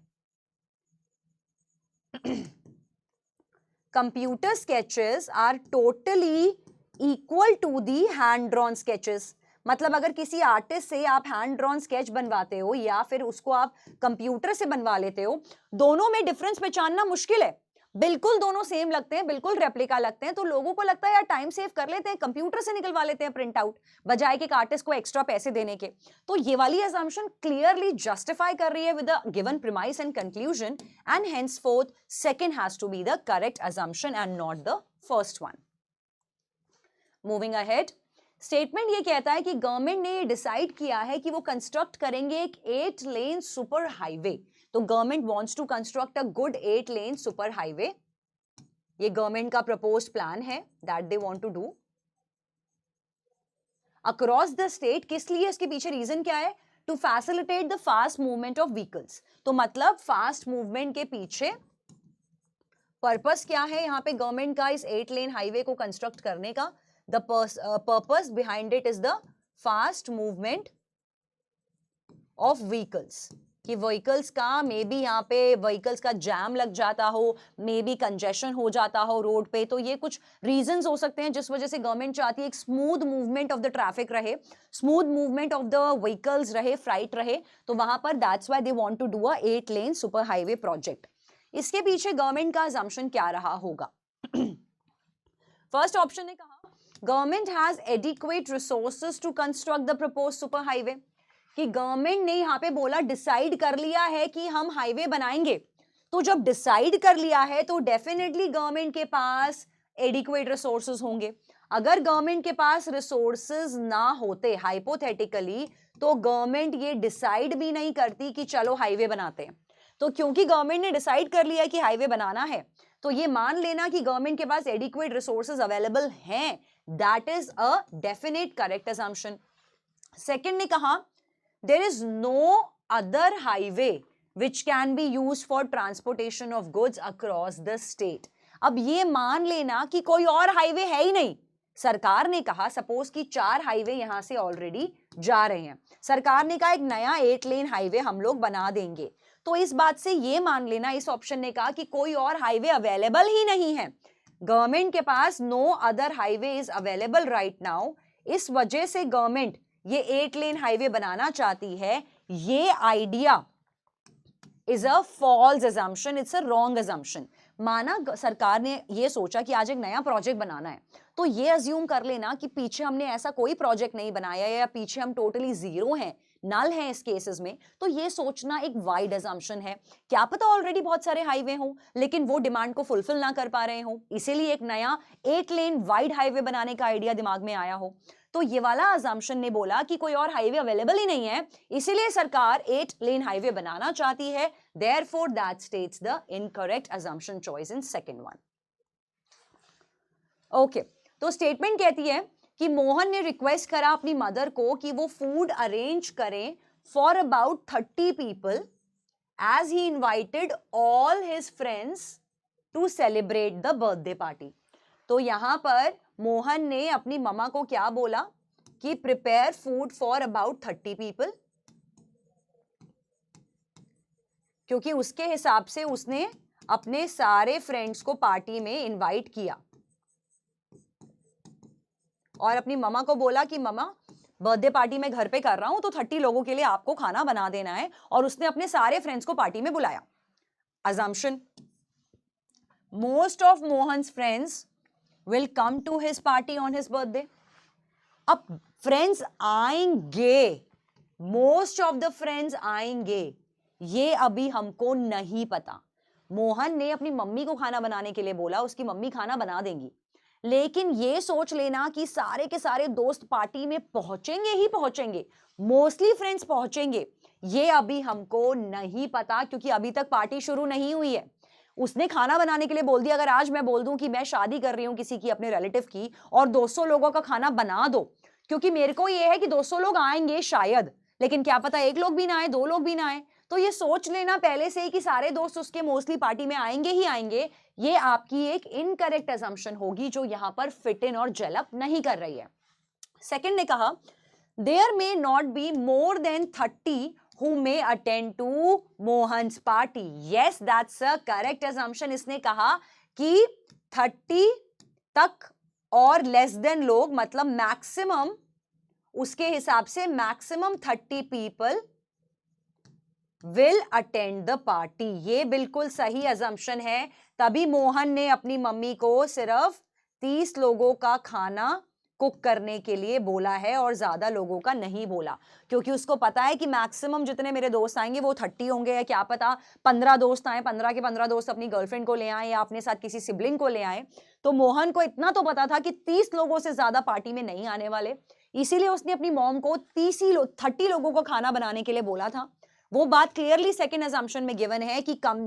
S1: computer sketches are totally equal to the hand drawn sketches। मतलब अगर किसी artist से आप हैंड ड्रॉन स्केच बनवाते हो या फिर उसको आप कंप्यूटर से बनवा लेते हो, दोनों में डिफरेंस पहचानना मुश्किल है, बिल्कुल दोनों सेम लगते हैं, बिल्कुल रेप्लिका लगते हैं, तो लोगों को लगता है यार टाइम सेव कर लेते हैं, कंप्यूटर से निकलवा लेते हैं प्रिंट आउट, बजाय कि एक आर्टिस्ट को एक्स्ट्रा पैसे देने के। तो ये वाली assumption क्लियरली जस्टिफाई कर रही है with the given premise and conclusion, and henceforth second has to be the correct assumption and not the first one. Moving ahead, statement ये कहता है कि गवर्नमेंट ने डिसाइड किया है कि वो कंस्ट्रक्ट करेंगे एक 8 लेन सुपर हाईवे। तो government wants to construct a good 8 lane super highway. ये गवर्नमेंट का प्रपोज्ड प्लान है that they want to do across the state. किस लिए, इसके पीछे रीजन क्या है? To facilitate the fast movement of vehicles. तो मतलब फास्ट मूवमेंट के पीछे पर्पस क्या है यहां पे गवर्नमेंट का इस 8 लेन हाईवे को कंस्ट्रक्ट करने का? The purpose behind it is the fast movement of vehicles। कि vehicles का मे बी यहाँ पे vehicles का जैम लग जाता हो, मे बी कंजेशन हो जाता हो रोड पे, तो ये कुछ रीजंस हो सकते हैं जिस वजह से गवर्नमेंट चाहती है एक smooth movement of the traffic रहे, smooth movement of the vehicles रहे, फ्राइट रहे। तो वहां पर that's why they want to do a 8 lane super highway project. इसके पीछे गवर्नमेंट का assumption क्या रहा होगा? फर्स्ट ऑप्शन ने कहा government has adequate resources to construct the proposed super highway. कि गवर्नमेंट ने यहां पे बोला, डिसाइड कर लिया है कि हम हाईवे बनाएंगे। तो जब डिसाइड कर लिया है तो डेफिनेटली गवर्नमेंट के पास एडिक्वेट रिसोर्सेज होंगे। अगर गवर्नमेंट के पास रिसोर्सेज ना होते हाइपोथेटिकली, तो गवर्नमेंट ये डिसाइड भी नहीं करती कि चलो हाईवे बनाते हैं। तो क्योंकि गवर्नमेंट ने डिसाइड कर लिया कि हाईवे बनाना है, तो ये मान लेना कि गवर्नमेंट के पास एडिक्वेट रिसोर्सेज अवेलेबल हैं, that is a definite correct assumption। Second ने कहा there is no other highway which can be used for transportation of goods across the state. अब ये मान लेना कि कोई और हाईवे है ही नहीं। सरकार ने कहा, सपोज कि 4 हाईवे यहां से ऑलरेडी जा रहे हैं, सरकार ने कहा एक नया 8 लेन हाईवे हम लोग बना देंगे। तो इस बात से ये मान लेना, इस ऑप्शन ने कहा कि कोई और हाईवे अवेलेबल ही नहीं है। गवर्नमेंट के पास no other highway is available right now. इस वजह से गवर्नमेंट ये 8 लेन हाईवे बनाना चाहती है। ये idea is a false assumption, it's a wrong assumption। माना सरकार ने ये सोचा कि आज एक नया प्रोजेक्ट बनाना है, तो ये अज्यूम कर लेना कि पीछे हमने ऐसा कोई प्रोजेक्ट नहीं बनाया या पीछे हम टोटली जीरो हैं, नल है इस केसेस में। तो ये सोचना एक वाइड assumption है। क्या पता ऑलरेडी बहुत सारे हाईवे हों लेकिन वो डिमांड को फुलफिल ना कर पा रहे हों, इसीलिए एक नया 8 लेन वाइड हाईवे बनाने का आइडिया दिमाग में आया हो। तो ये वाला assumption ने बोला कि कोई और हाईवे अवेलेबल ही नहीं है, इसीलिए सरकार 8 लेन हाईवे बनाना चाहती है। Therefore that states the incorrect assumption choice in second one। Okay, तो स्टेटमेंट कहती है कि मोहन ने रिक्वेस्ट करा अपनी मदर को कि वो फूड अरेंज करें for about 30 people as he invited all his friends to celebrate the birthday party. तो यहां पर मोहन ने अपनी मम्मा को क्या बोला कि prepare food for about 30 people, क्योंकि उसके हिसाब से उसने अपने सारे फ्रेंड्स को पार्टी में इनवाइट किया और अपनी मम्मा को बोला कि मम्मा बर्थडे पार्टी मैं घर पे कर रहा हूं, तो 30 लोगों के लिए आपको खाना बना देना है, और उसने अपने सारे फ्रेंड्स को पार्टी में बुलाया। assumption, most of Mohan's friends will come to his party on his birthday। अब फ्रेंड्स आएंगे, मोस्ट ऑफ द फ्रेंड्स आएंगे, ये अभी हमको नहीं पता। मोहन ने अपनी मम्मी को खाना बनाने के लिए बोला, उसकी मम्मी खाना बना देंगी, लेकिन ये सोच लेना कि सारे के सारे दोस्त पार्टी में पहुंचेंगे ही पहुंचेंगे, मोस्टली फ्रेंड्स पहुंचेंगे, ये अभी हमको नहीं पता, क्योंकि अभी तक पार्टी शुरू नहीं हुई है। उसने खाना बनाने के लिए बोल दिया। अगर आज मैं बोल दूं कि मैं शादी कर रही हूं किसी की, अपने रिलेटिव की, और 200 लोगों का खाना बना दो, क्योंकि मेरे को ये है कि 200 लोग आएंगे शायद, लेकिन क्या पता 1 लोग भी ना आए, 2 लोग भी ना आए, तो ये सोच लेना पहले से ही कि सारे दोस्त उसके मोस्टली पार्टी में आएंगे ही आएंगे। ये आपकी एक इनकरेक्ट assumption होगी जो यहां पर फिट इन और जेल अप नहीं कर रही है। सेकंड ने कहा there may not be more than 30 who may attend to Mohan's party। Yes, that's a correct assumption। इसने कहा कि 30 तक और लेस देन लोग, मतलब मैक्सिमम, उसके हिसाब से maximum 30 people will attend the party. ये बिल्कुल सही assumption है। तभी मोहन ने अपनी मम्मी को सिर्फ 30 लोगों का खाना कुक करने के लिए बोला है और ज्यादा लोगों का नहीं बोला, क्योंकि उसको पता है कि मैक्सिमम जितने मेरे दोस्त आएंगे वो 30 होंगे, या क्या पता 15 दोस्त आए, 15 के 15 दोस्त अपनी गर्लफ्रेंड को ले आए या अपने साथ किसी सिबलिंग को ले आए। तो मोहन को इतना तो पता था कि 30 लोगों से ज्यादा पार्टी में नहीं आने वाले, इसीलिए उसने अपनी मॉम को 30 लोगों को खाना बनाने के लिए बोला था। वो बात क्लियरली सेकंड अजम्पशन में गिवन है कि कम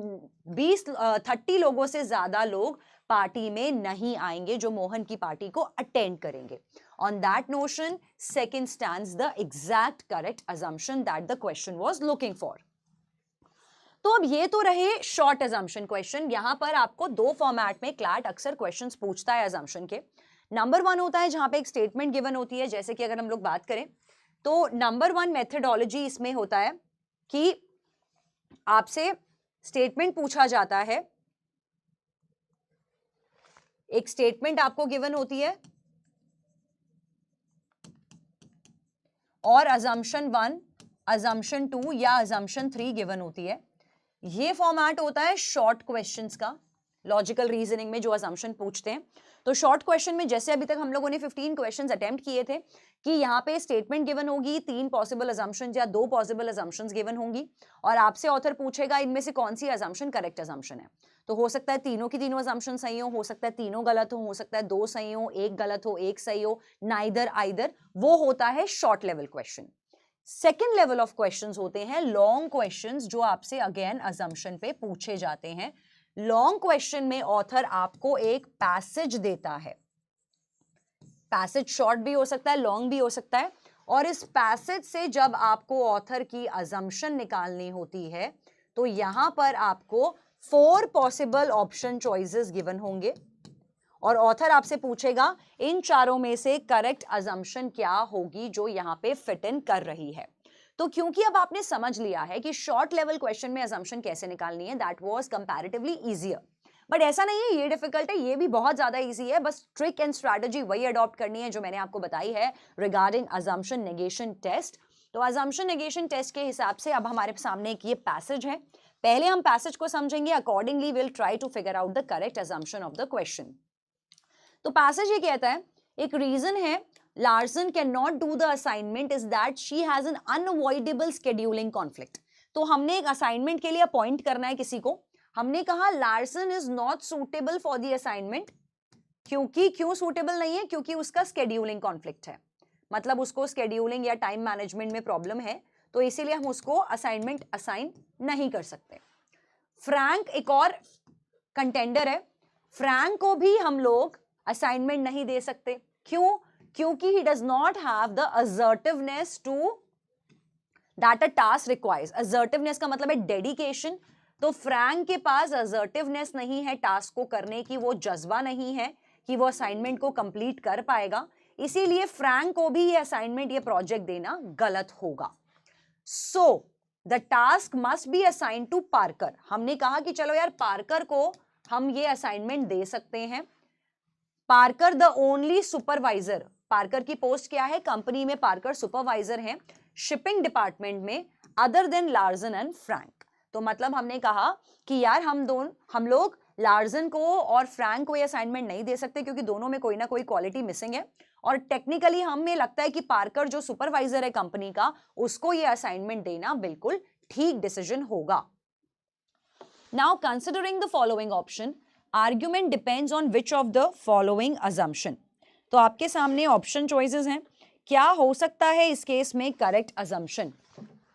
S1: 30 लोगों से ज्यादा लोग पार्टी में नहीं आएंगे जो मोहन की पार्टी को अटेंड करेंगे। On that notion second stands the exact correct assumption that the question was looking for. तो अब ये तो रहे शॉर्ट अजम्पशन क्वेश्चन। यहां पर आपको दो फॉर्मेट में क्लैट अक्सर क्वेश्चंस पूछता है अजम्पशन के। नंबर 1 होता है जहां पे एक स्टेटमेंट गिवन होती है, जैसे कि अगर हम लोग बात करें तो नंबर 1 मेथडोलॉजी इसमें होता है कि आपसे स्टेटमेंट पूछा जाता है, एक स्टेटमेंट आपको गिवन होती है और अजम्पशन 1, अजम्पशन 2 या अजम्पशन 3 गिवन होती है। ये फॉर्मेट होता है शॉर्ट क्वेश्चंस का लॉजिकल रीजनिंग में जो अजम्पशन पूछते हैं। तो शॉर्ट क्वेश्चन में जैसे अभी तक हम लोगों ने 15 क्वेश्चंस अटेम्प्ट किए थे कि यहाँ पे स्टेटमेंट गिवन होगी, 3 पॉसिबल अजम्पशंस या 2 पॉसिबल अजम्पशंस गिवन होंगी और आपसे ऑथर पूछेगा इनमें से कौन सी अजम्पशन करेक्ट अजम्पशन है। तो हो सकता है तीनों की तीनों अजम्पशन सही हो सकता है तीनों गलत हो सकता है 2 सही हो, 1 गलत हो, 1 सही हो, नाइदर आइदर। वो होता है short level question. Second level of questions होते हैं लॉन्ग क्वेश्चंस, जो आपसे अगेन अजम्पशन पे पूछे जाते हैं। लॉन्ग क्वेश्चन में ऑथर आपको एक पैसेज देता है, पैसेज शॉर्ट भी हो सकता है, लॉन्ग भी हो सकता है, और इस पैसेज से जब आपको ऑथर की अजम्पशन निकालनी होती है तो यहां पर आपको 4 पॉसिबल ऑप्शन चॉइसेस गिवन होंगे और ऑथर आपसे पूछेगा इन चारों में से करेक्ट अजम्पशन क्या होगी जो यहां पे फिट इन कर रही है। तो क्योंकि अब आपने समझ लिया है कि शॉर्ट लेवल क्वेश्चन में अजम्पशन कैसे निकालनी है, that was comparatively easier. But ऐसा नहीं है ये डिफिकल्ट है, ये भी बहुत ज्यादा इजी है, बस ट्रिक एंड स्ट्रैटेजी वही अडॉप्ट करनी है जो मैंने आपको बताई है रिगार्डिंग अजम्पशन नेगेशन टेस्ट। तो अजम्पशन नेगेशन टेस्ट के हिसाब से अब हमारे सामने एक ये पैसेज है, पहले हम पैसेज को समझेंगे, accordingly will try to figure out the correct assumption of the question. तो पैसेज ये कहता है, एक रीजन है Larsen cannot do the assignment is that she has an unavoidable scheduling conflict। तो हमने एक असाइनमेंट के लिए अपॉइंट करना है किसी को, हमने कहा Larsen is not suitable for the assignment, क्योंकि क्यों सुटेबल नहीं है, क्योंकि उसका स्केड्यूलिंग कॉन्फ्लिक्ट है, मतलब उसको स्केड्यूलिंग या टाइम मैनेजमेंट में प्रॉब्लम है, तो इसीलिए हम उसको असाइनमेंट असाइन नहीं कर सकते। फ्रैंक एक और कंटेंडर है, फ्रैंक को भी हम लोग असाइनमेंट नहीं दे सकते, क्यों? क्योंकि he does not have the assertiveness to that a task requires। assertiveness का मतलब है डेडिकेशन, तो फ्रैंक के पास assertiveness नहीं है टास्क को करने की, वो जज्बा नहीं है कि वो असाइनमेंट को कंप्लीट कर पाएगा, इसीलिए फ्रैंक को भी ये असाइनमेंट ये प्रोजेक्ट देना गलत होगा। So the task must be assign to Parker. हमने कहा कि चलो यार पार्कर को हम ये असाइनमेंट दे सकते हैं। Parker the only supervisor, Parker की पोस्ट क्या है कंपनी में, पार्कर सुपरवाइजर हैं शिपिंग डिपार्टमेंट में, other than Larsen and Frank. तो मतलब हमने कहा कि यार हम लोग लार्सन को और फ्रैंक को ये असाइनमेंट नहीं दे सकते क्योंकि दोनों में कोई ना कोई क्वालिटी मिसिंग है, और टेक्निकली हमें लगता है कि पार्कर जो सुपरवाइजर है कंपनी का, उसको ये असाइनमेंट देना बिल्कुल ठीक डिसीजन होगा। Now considering the following option, argument depends on which of the following assumption. तो आपके सामने ऑप्शन चॉइसेस हैं, क्या हो सकता है इस केस में correct assumption.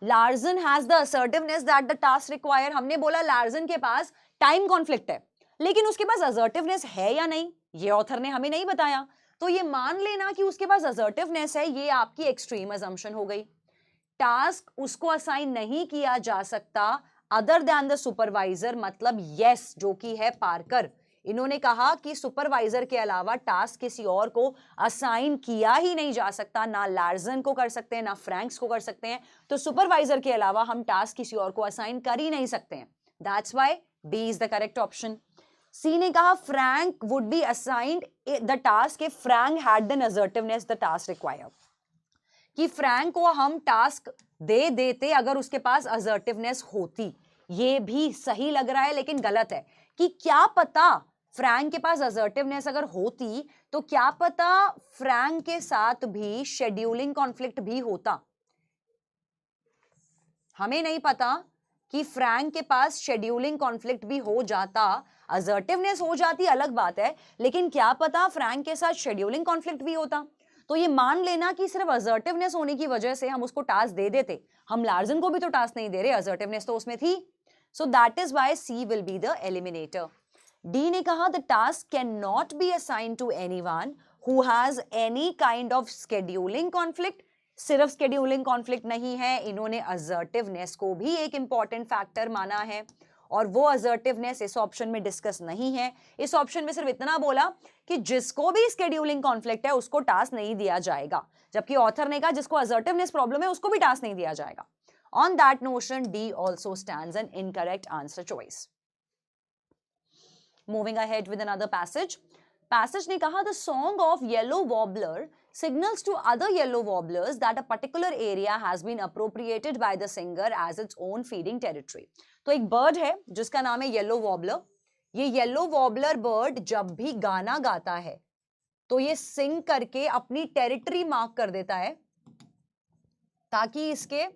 S1: Larsen has the assertiveness that the task require, हमने बोला लार्सन के पास टाइम कॉन्फ्लिक्ट है, लेकिन उसके पास असर्टिवनेस है या नहीं ये ऑथर ने हमें नहीं बताया, तो ये मान लेना कि उसके पास असर्टिवनेस है, ये आपकी एक्सट्रीम अजम्पशन हो गई। टास्क उसको असाइन नहीं किया जा सकता अदर देन द सुपरवाइजर, मतलब यस जो कि है पार्कर, इन्होंने कहा कि सुपरवाइजर के अलावा टास्क किसी और को असाइन किया ही नहीं जा सकता, ना लार्सन को कर सकते हैं ना फ्रैंक्स को कर सकते हैं, तो सुपरवाइजर के अलावा हम टास्क किसी और को असाइन कर ही नहीं सकते हैं। That's why B is the correct option. C ने कहा Frank would be assigned the task if Frank had the assertiveness the task required, कि फ्रैंक को हम टास्क दे देते अगर उसके पास असर्टिवनेस होती। ये भी सही लग रहा है लेकिन गलत है, कि क्या पता फ्रैंक के पास असर्टिवनेस अगर होती तो क्या पता फ्रैंक के साथ भी शेड्यूलिंग कॉन्फ्लिक्ट भी होता। हमें नहीं पता कि फ्रैंक के पास शेड्यूलिंग कॉन्फ्लिक्ट भी हो जाता, असर्टिवनेस हो जाती अलग बात है, लेकिन क्या पता फ्रैंक के साथ शेड्यूलिंग कॉन्फ्लिक्ट भी होता। तो ये मान लेना कि सिर्फ असर्टिवनेस होने की वजह से हम उसको टास्क दे देते, हम लार्जन को भी तो टास्क नहीं दे रहे, असर्टिवनेस तो उसमें थी। So that is why C will be the eliminator. D ने कहा the task can not be assign to anyone who has any kind of scheduling conflict. सिर्फ शेड्यूलिंग कॉन्फ्लिक्ट नहीं है, इन्होंने असर्टिवनेस को भी एक इंपॉर्टेंट फैक्टर माना है, और वो असर्टिवनेस इस ऑप्शन में डिस्कस नहीं है। इस ऑप्शन में सिर्फ इतना बोला कि जिसको भी शेड्यूलिंग कॉन्फ्लिक्ट है उसको टास्क नहीं दिया जाएगा, जबकि ऑथर ने कहा जिसको असर्टिवनेस प्रॉब्लम है उसको भी टास्क नहीं दिया जाएगा। On that notion D also stands an incorrect answer choice. Moving ahead with another passage. Passage ने कहा the song of yellow warbler signals to other yellow warblers that a particular area has been appropriated by the singer as its own feeding territory। तो एक bird है जिसका नाम है yellow warbler. ये yellow warbler bird जब भी गाना गाता है तो ये सिंग करके अपनी टेरिटरी मार्क कर देता है, ताकि इसके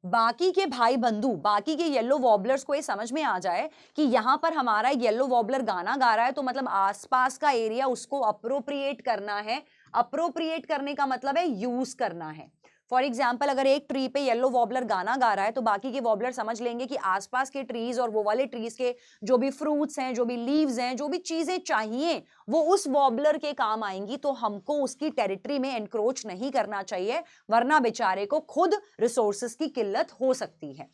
S1: बाकी के भाई बंधु, बाकी के येलो वॉबलर्स को ये समझ में आ जाए कि यहां पर हमारा येलो वॉबलर गाना गा रहा है, तो मतलब आसपास का एरिया उसको अप्रोप्रिएट करना है। अप्रोप्रिएट करने का मतलब है यूज करना है। फॉर एग्जाम्पल अगर एक ट्री पे येलो वॉबलर गाना गा रहा है तो बाकी के वॉबलर समझ लेंगे कि आसपास के ट्रीज और वो वाले ट्रीज के जो भी फ्रूट्स हैं, जो भी लीव्स हैं, जो भी चीजें चाहिए वो उस वॉबलर के काम आएंगी, तो हमको उसकी टेरिटरी में एनक्रोच नहीं करना चाहिए, वरना बेचारे को खुद रिसोर्सेस की किल्लत हो सकती है।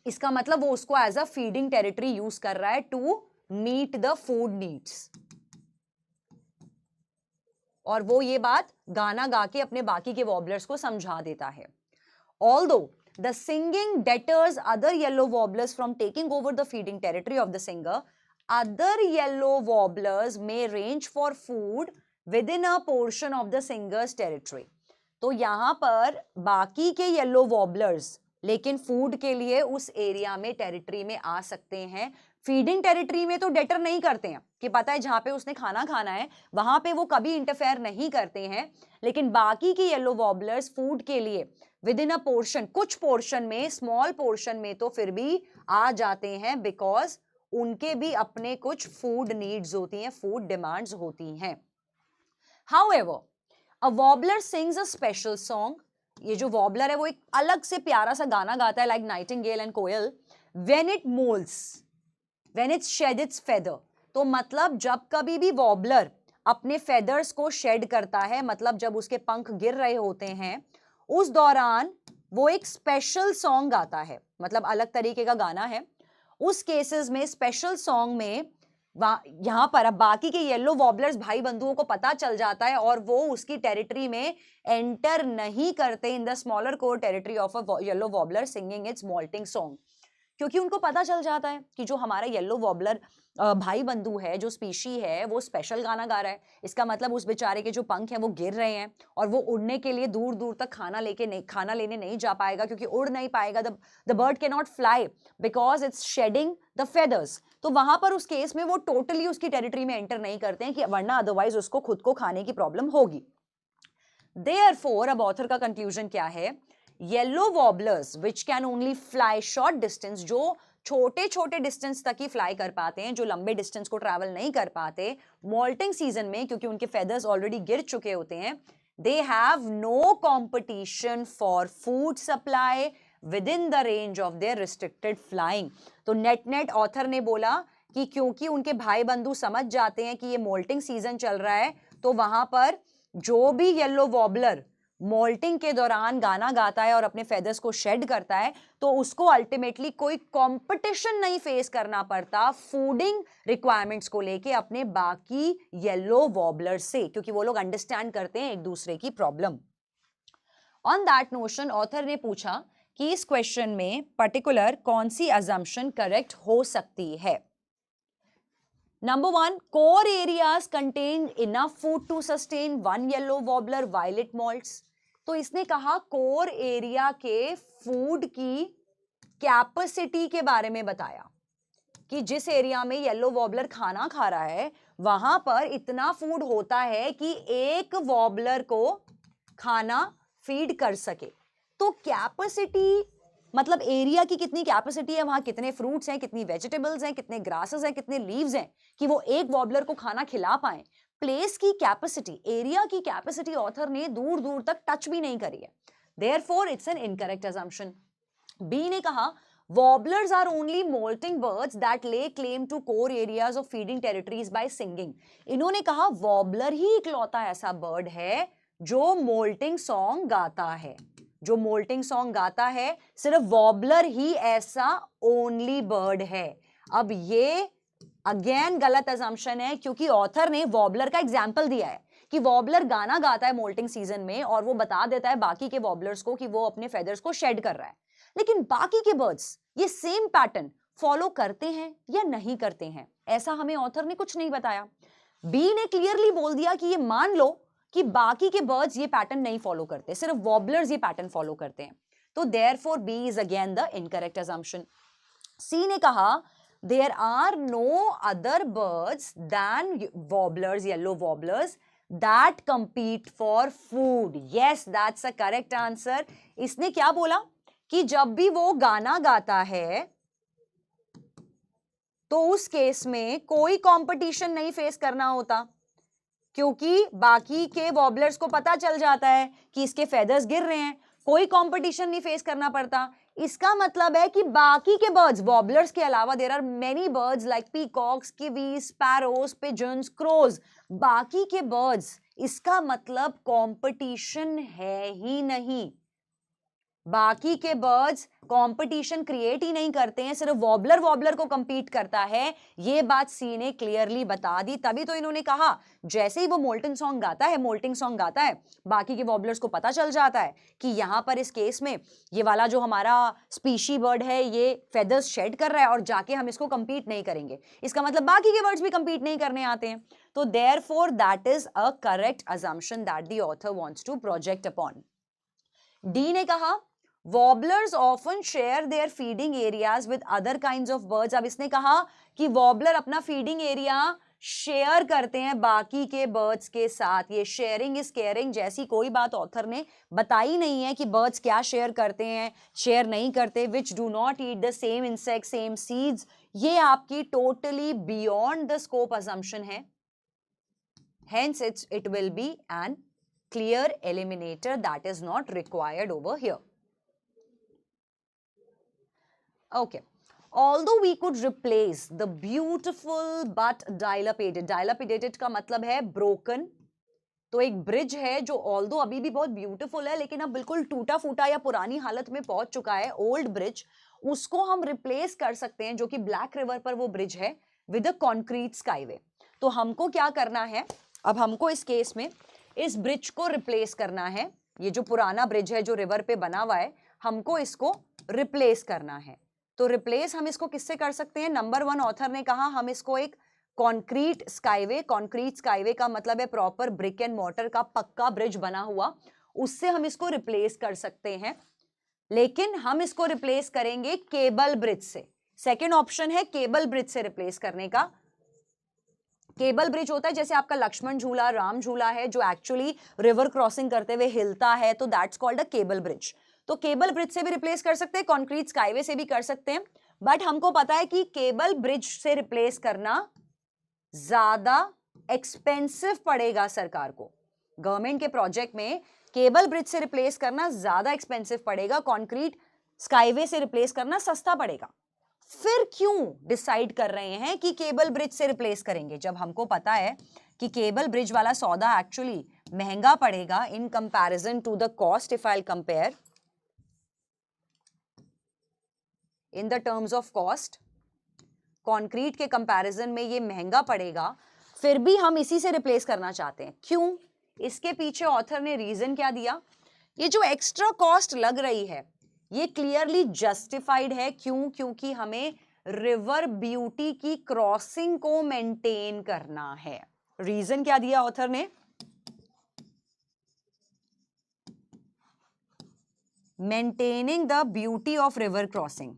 S1: इसका मतलब वो उसको as a feeding territory use कर रहा है to meet the food needs, और वो ये बात गाना गा के अपने बाकी के वॉबलर्स को समझा देता है। Although the singing deters other yellow warblers from taking over the feeding territory of the singer, other yellow warblers may range for food within a portion of the singer's territory। तो यहां पर बाकी के येलो वॉबलर्स लेकिन food के लिए उस area में टेरिटरी में आ सकते हैं। फीडिंग टेरिटरी में तो डेटर नहीं करते हैं कि पता है जहां पे उसने खाना खाना है वहां पे वो कभी इंटरफेयर नहीं करते हैं, लेकिन बाकी के येलो वॉबलर्स फूड के लिए विद इन अ पोर्शन, कुछ पोर्शन में, स्मॉल पोर्शन में तो फिर भी आ जाते हैं, बिकॉज उनके भी अपने कुछ फूड नीड्स होती हैं, फूड डिमांड्स होती हैं। However, a warbler sings a special song। ये जो वॉबलर है वो एक अलग से प्यारा सा गाना गाता है, like nightingale and koel. When it molts, when it shed its feather। तो मतलब जब कभी भी वॉबलर अपने फेदर्स को शेड करता है, मतलब जब उसके पंख गिर रहे होते हैं, उस दौरान वो एक स्पेशल सॉन्ग गाता है, मतलब अलग तरीके का गाना है। उस केसेस में स्पेशल सॉन्ग में यहां पर अब बाकी के येलो वॉबलर्स भाई बंधुओं को पता चल जाता है और वो उसकी टेरिटरी में एंटर नहीं करते in the smaller core territory of a yellow warbler singing it's moulting song, क्योंकि उनको पता चल जाता है कि जो हमारा येलो वॉबलर भाई बंधु है, जो स्पीशी है, वो स्पेशल गाना गा रहा है। इसका मतलब उस बेचारे के जो पंख हैं वो गिर रहे हैं और वो उड़ने के लिए दूर दूर तक खाना लेने नहीं जा पाएगा, क्योंकि उड़ नहीं पाएगा। The bird can not fly because it's shedding the feathers. तो वहां पर उस केस में वो टोटली उसकी टेरिटरी में एंटर नहीं करते हैं, कि वरना अदरवाइज उसको खुद को खाने की प्रॉब्लम होगी। देयरफॉर अब ऑथर का कंक्लूजन क्या है? Yellow warblers which can only fly short distance, जो छोटे छोटे डिस्टेंस तक ही फ्लाई कर पाते हैं, जो लंबे डिस्टेंस को ट्रैवल नहीं कर पाते मॉल्टिंग सीजन में, क्योंकि उनके फेदर्स ऑलरेडी गिर चुके होते हैं, they have no competition for food supply within the range of their restricted flying. तो नेट ऑथर ने बोला कि क्योंकि उनके भाई बंधु समझ जाते हैं कि ये मोल्टिंग सीजन चल रहा है, तो वहां पर जो भी येलो वॉबलर मोल्टिंग के दौरान गाना गाता है और अपने फेदर्स को शेड करता है, तो उसको अल्टीमेटली कोई कंपटीशन नहीं फेस करना पड़ता फूडिंग रिक्वायरमेंट्स को लेके अपने बाकी येलो वॉबलर से, क्योंकि वो लोग अंडरस्टैंड करते हैं एक दूसरे की problem. On that notion author ने पूछा कि इस क्वेश्चन में पर्टिकुलर कौन सी अजम्पशन करेक्ट हो सकती है। Number 1, core areas contain enough food to sustain one yellow wobbler while it molts। तो इसने कहा कोर एरिया के फूड की कैपेसिटी के बारे में बताया कि जिस एरिया में येलो वॉबलर खाना खा रहा है वहां पर इतना फूड होता है कि एक वॉबलर को खाना फीड कर सके। तो कैपेसिटी मतलब एरिया की कितनी कैपेसिटी है, वहां कितने फ्रूट्स हैं, कितनी वेजिटेबल्स हैं, कितने ग्रासेस हैं, कितने लीव्स हैं कि वो एक वॉबलर को खाना खिला पाए। प्लेस की कैपेसिटी, एरिया की कैपेसिटी ऑथर ने दूर दूर तक टच भी नहीं करी है। Therefore it's an incorrect assumption. B ने कहा warblers are only molting birds that lay claim to core areas of feeding territories by singing। इन्होंने कहा वॉबलर ही इकलौता ऐसा बर्ड है जो मोल्टिंग सॉन्ग गाता है, जो मोल्टिंग सॉन्ग गाता है, सिर्फ वॉबलर ही ऐसा ओनली बर्ड है। अब ये अगेन गलत असम्पशन है क्योंकि ऑथर ने वॉबलर का एग्जाम्पल दिया है कि वॉबलर गाना गाता है मोल्टिंग सीजन में और वो बता देता है बाकी के वॉबलर्स को कि वो अपने फेदर्स को शेड कर रहा है, लेकिन बाकी के बर्ड्स ये सेम पैटर्न फॉलो करते हैं या नहीं करते हैं, ऐसा हमें ऑथर ने कुछ नहीं बताया। बी ने क्लियरली बोल दिया कि ये मान लो कि बाकी के बर्ड्स ये पैटर्न नहीं फॉलो करते, सिर्फ वॉबलर्स ये पैटर्न फॉलो करते हैं। तो therefore B is again the incorrect assumption. C ने कहा there are no other birds than warblers, yellow warblers that compete for food। yes, that's a correct answer। इसने क्या बोला कि जब भी वो गाना गाता है तो उस केस में कोई कंपटीशन नहीं फेस करना होता क्योंकि बाकी के वॉबलर्स को पता चल जाता है कि इसके फेदर्स गिर रहे हैं, कोई कंपटीशन नहीं फेस करना पड़ता। इसका मतलब है कि बाकी के बर्ड्स, वॉबलर्स के अलावा there are many birds like peacocks, kiwis, sparrows, pigeons, crows, बाकी के बर्ड्स, इसका मतलब कंपटीशन है ही नहीं। बाकी के बर्ड्स कंपटीशन क्रिएट ही नहीं करते हैं, सिर्फ वॉबलर वॉबलर को कंपीट करता है। ये बात सी ने क्लियरली बता दी, तभी तो इन्होंने कहा जैसे ही वो मोल्टिंग सॉन्ग गाता है, मोल्टिंग सॉन्ग गाता है, बाकी के वॉबलर्स को पता चल जाता है कि यहां पर इस केस में ये वाला जो हमारा स्पीशी बर्ड है ये फेदर्स शेड कर रहा है और जाके हम इसको कंपीट नहीं करेंगे, इसका मतलब बाकी के बर्ड्स भी कंपीट नहीं करने आते हैं। तो therefore that is a correct assumption that the author wants to project upon. D ने कहा Warblers often share their feeding areas with other kinds of birds। अब इसने कहा कि वॉबलर अपना फीडिंग एरिया शेयर करते हैं बाकी के बर्ड्स के साथ। ये शेयरिंग इज केयरिंग जैसी कोई बात ऑथर ने बताई नहीं है कि बर्ड्स क्या शेयर करते हैं, शेयर नहीं करते। Which do not eat the same insect, same seeds, ये आपकी totally beyond the scope assumption है। Hence it will be an clear eliminator that is not required over here। Okay, although we could replace the beautiful but dilapidated, dilapidated का मतलब है broken, तो एक bridge है जो ऑल्दो अभी भी बहुत ब्यूटीफुल है लेकिन अब बिल्कुल टूटा फूटा या पुरानी हालत में पहुंच चुका है, ओल्ड ब्रिज, उसको हम रिप्लेस कर सकते हैं जो कि ब्लैक रिवर पर वो ब्रिज है विद अ कॉन्क्रीट स्काईवे। तो हमको क्या करना है, अब हमको इस केस में इस ब्रिज को रिप्लेस करना है। ये जो पुराना ब्रिज है जो रिवर पे बना हुआ है, हमको इसको रिप्लेस करना है। तो रिप्लेस हम इसको किससे कर सकते हैं? नंबर वन, ऑथर ने कहा हम इसको एक कॉन्क्रीट स्काईवे, कॉन्क्रीट स्काईवे का मतलब है प्रॉपर ब्रिक एंड मॉर्टर का पक्का ब्रिज बना हुआ, उससे हम इसको रिप्लेस कर सकते हैं। लेकिन हम इसको रिप्लेस करेंगे केबल ब्रिज से। सेकेंड ऑप्शन है केबल ब्रिज से रिप्लेस करने का। केबल ब्रिज होता है जैसे आपका लक्ष्मण झूला, राम झूला है जो एक्चुअली रिवर क्रॉसिंग करते हुए हिलता है, तो that's called a cable bridge. तो केबल ब्रिज से भी रिप्लेस कर सकते हैं, कॉन्क्रीट स्काईवे से भी कर सकते हैं, बट हमको पता है कि केबल ब्रिज से रिप्लेस करना ज्यादा एक्सपेंसिव पड़ेगा सरकार को। गवर्नमेंट के प्रोजेक्ट में केबल ब्रिज से रिप्लेस करना ज्यादा एक्सपेंसिव पड़ेगा, कॉन्क्रीट स्काईवे से रिप्लेस करना सस्ता पड़ेगा। फिर क्यों डिसाइड कर रहे हैं कि केबल ब्रिज से रिप्लेस करेंगे, जब हमको पता है कि केबल ब्रिज वाला सौदा एक्चुअली महंगा पड़ेगा in comparison to the cost. If I compare in the terms of cost, concrete के कंपैरिजन में ये महंगा पड़ेगा, फिर भी हम इसी से रिप्लेस करना चाहते हैं। क्यों? इसके पीछे ऑथर ने रीजन क्या दिया? ये जो एक्स्ट्रा कॉस्ट लग रही है ये क्लियरली जस्टिफाइड है। क्यों? क्योंकि हमें रिवर ब्यूटी की क्रॉसिंग को मेंटेन करना है। रीजन क्या दिया ऑथर ने? Maintaining the beauty of river crossing.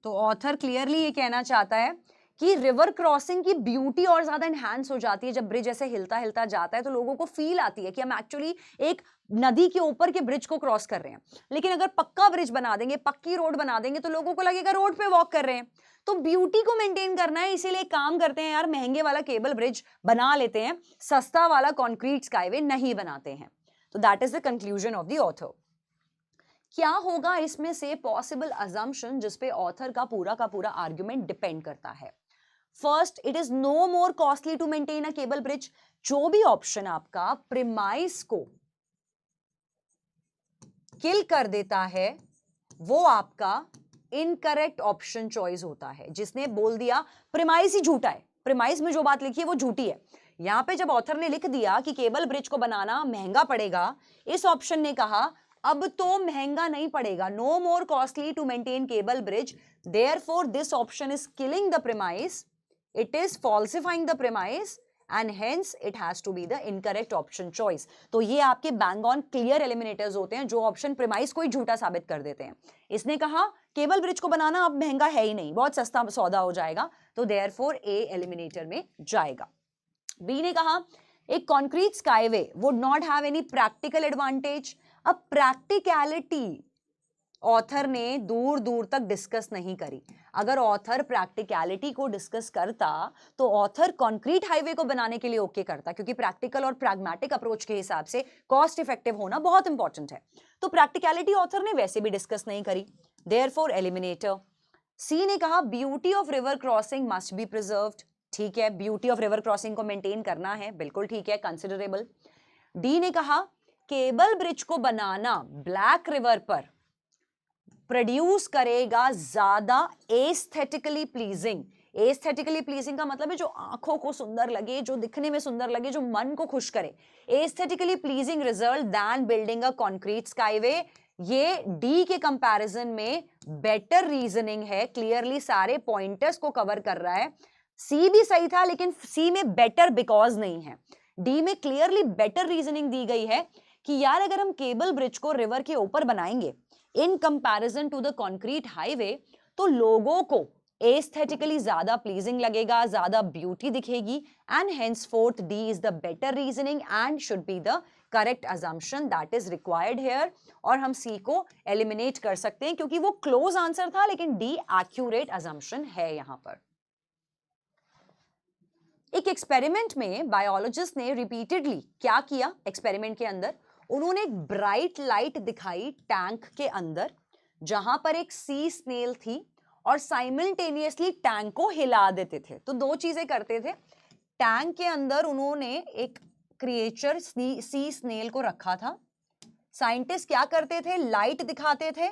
S1: तो ऑथर क्लियरली ये कहना चाहता है कि रिवर क्रॉसिंग की ब्यूटी और ज्यादा एनहांस हो जाती है जब ब्रिज ऐसे हिलता हिलता जाता है, तो लोगों को फील आती है कि हम एक्चुअली एक नदी के ऊपर के ब्रिज को क्रॉस कर रहे हैं। लेकिन अगर पक्का ब्रिज बना देंगे, पक्की रोड बना देंगे, तो लोगों को लगेगा रोड पे वॉक कर रहे हैं। तो ब्यूटी को मेंटेन करना है, इसीलिए काम करते हैं यार, महंगे वाला केबल ब्रिज बना लेते हैं, सस्ता वाला कॉन्क्रीट स्काईवे नहीं बनाते हैं। तो that is the conclusion of the author. क्या होगा इसमें से पॉसिबल अजम्पशन जिसपे ऑथर का पूरा आर्ग्यूमेंट डिपेंड करता है। First, it is no more costly to maintain a cable bridge. जो भी ऑप्शन आपका प्रीमाइस को किल कर देता है वो आपका इनकरेक्ट ऑप्शन चॉइस होता है। जिसने बोल दिया प्रीमाइस ही झूठा है, प्रीमाइस में जो बात लिखी है वो झूठी है, यहां पे जब ऑथर ने लिख दिया कि केबल ब्रिज को बनाना महंगा पड़ेगा, इस ऑप्शन ने कहा अब तो महंगा नहीं पड़ेगा, no more costly to maintain cable bridge, therefore this option is killing the premise, it is falsifying the premise and hence it has to be the incorrect option choice। तो ये आपके bang on clear eliminators होते हैं जो option premise को ही झूठा साबित कर देते हैं। इसने कहा केबल ब्रिज को बनाना अब महंगा है ही नहीं, बहुत सस्ता सौदा हो जाएगा, तो therefore A एलिमिनेटर में जाएगा। बी ने कहा एक concrete skyway would not have any practical advantage। अब प्रैक्टिकलिटी ऑथर ने दूर दूर तक डिस्कस नहीं करी। अगर ऑथर प्रैक्टिकलिटी को डिस्कस करता तो ऑथर कंक्रीट हाईवे को बनाने के लिए ओके करता, क्योंकि प्रैक्टिकल और प्रैग्मेटिक अप्रोच के हिसाब से कॉस्ट इफेक्टिव होना बहुत इंपॉर्टेंट है। तो प्रैक्टिकलिटी ऑथर ने वैसे भी डिस्कस नहीं करी, देयरफॉर एलिमिनेटर। सी ने कहा beauty of river crossing must be preserved. ठीक है, ब्यूटी ऑफ रिवर क्रॉसिंग को मेंटेन करना है, बिल्कुल ठीक है, कंसिडरेबल। डी ने कहा केबल ब्रिज को बनाना ब्लैक रिवर पर प्रोड्यूस करेगा ज्यादा एस्थेटिकली प्लीजिंग। एस्थेटिकली प्लीजिंग का मतलब है जो आंखों को सुंदर लगे, जो दिखने में सुंदर लगे, जो मन को खुश करे, aesthetically pleasing result than building a concrete skyway. ये डी के कंपैरिजन में बेटर रीजनिंग है, क्लियरली सारे पॉइंटर्स को कवर कर रहा है। सी भी सही था लेकिन सी में बेटर बिकॉज नहीं है, डी में क्लियरली बेटर रीजनिंग दी गई है कि यार अगर हम केबल ब्रिज को रिवर के ऊपर बनाएंगे in comparison to the concrete highway तो लोगों को एस्थेटिकली ज्यादा प्लीजिंग लगेगा, ज्यादा ब्यूटी दिखेगी, and henceforth D is the better reasoning and should be the correct assumption that is required here। और हम C को एलिमिनेट कर सकते हैं क्योंकि वो क्लोज आंसर था, लेकिन D एक्यूरेट assumption है यहां पर। एक एक्सपेरिमेंट में बायोलॉजिस्ट ने रिपीटेडली क्या किया, एक्सपेरिमेंट के अंदर उन्होंने एक ब्राइट लाइट दिखाई टैंक के अंदर जहां पर एक सी स्नेल थी और साइमल्टेनियसली टैंक को हिला देते थे। तो दो चीजें करते थे, टैंक के अंदर उन्होंने एक क्रिएचर सी स्नेल को रखा था, साइंटिस्ट क्या करते थे, लाइट दिखाते थे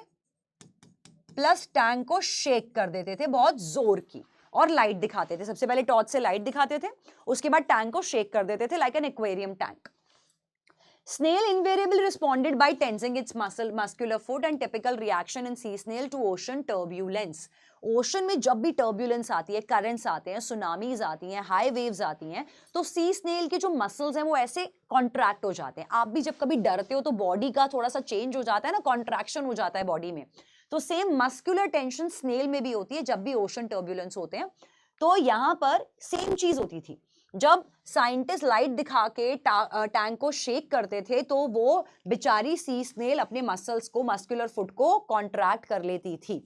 S1: प्लस टैंक को शेक कर देते थे बहुत जोर की, और लाइट दिखाते थे, सबसे पहले टॉर्च से लाइट दिखाते थे, उसके बाद टैंक को शेक कर देते थे like an aquarium tank. Snail invariably responded by tensing its muscular foot and typical reaction in sea snail to ocean turbulence। Ocean में जब भी टर्ब्यूलेंस आती है, करंट्स आते हैं, सुनामीज आती हैं, हाई वेव्स आती हैं, तो सी स्नेल के जो मसल्स हैं वो ऐसे कॉन्ट्रैक्ट हो जाते हैं। आप भी जब कभी डरते हो तो बॉडी का थोड़ा सा चेंज हो जाता है ना, कॉन्ट्रैक्शन हो जाता है बॉडी में, तो सेम मस्कुलर टेंशन स्नेल में भी होती है जब भी ओशन टर्ब्यूलेंस होते हैं। तो यहां पर सेम चीज होती थी, जब साइंटिस्ट लाइट दिखा के टैंक को शेक करते थे तो वो बेचारी सी स्नेल अपने मसल्स को, मस्कुलर फुट को कॉन्ट्रैक्ट कर लेती थी।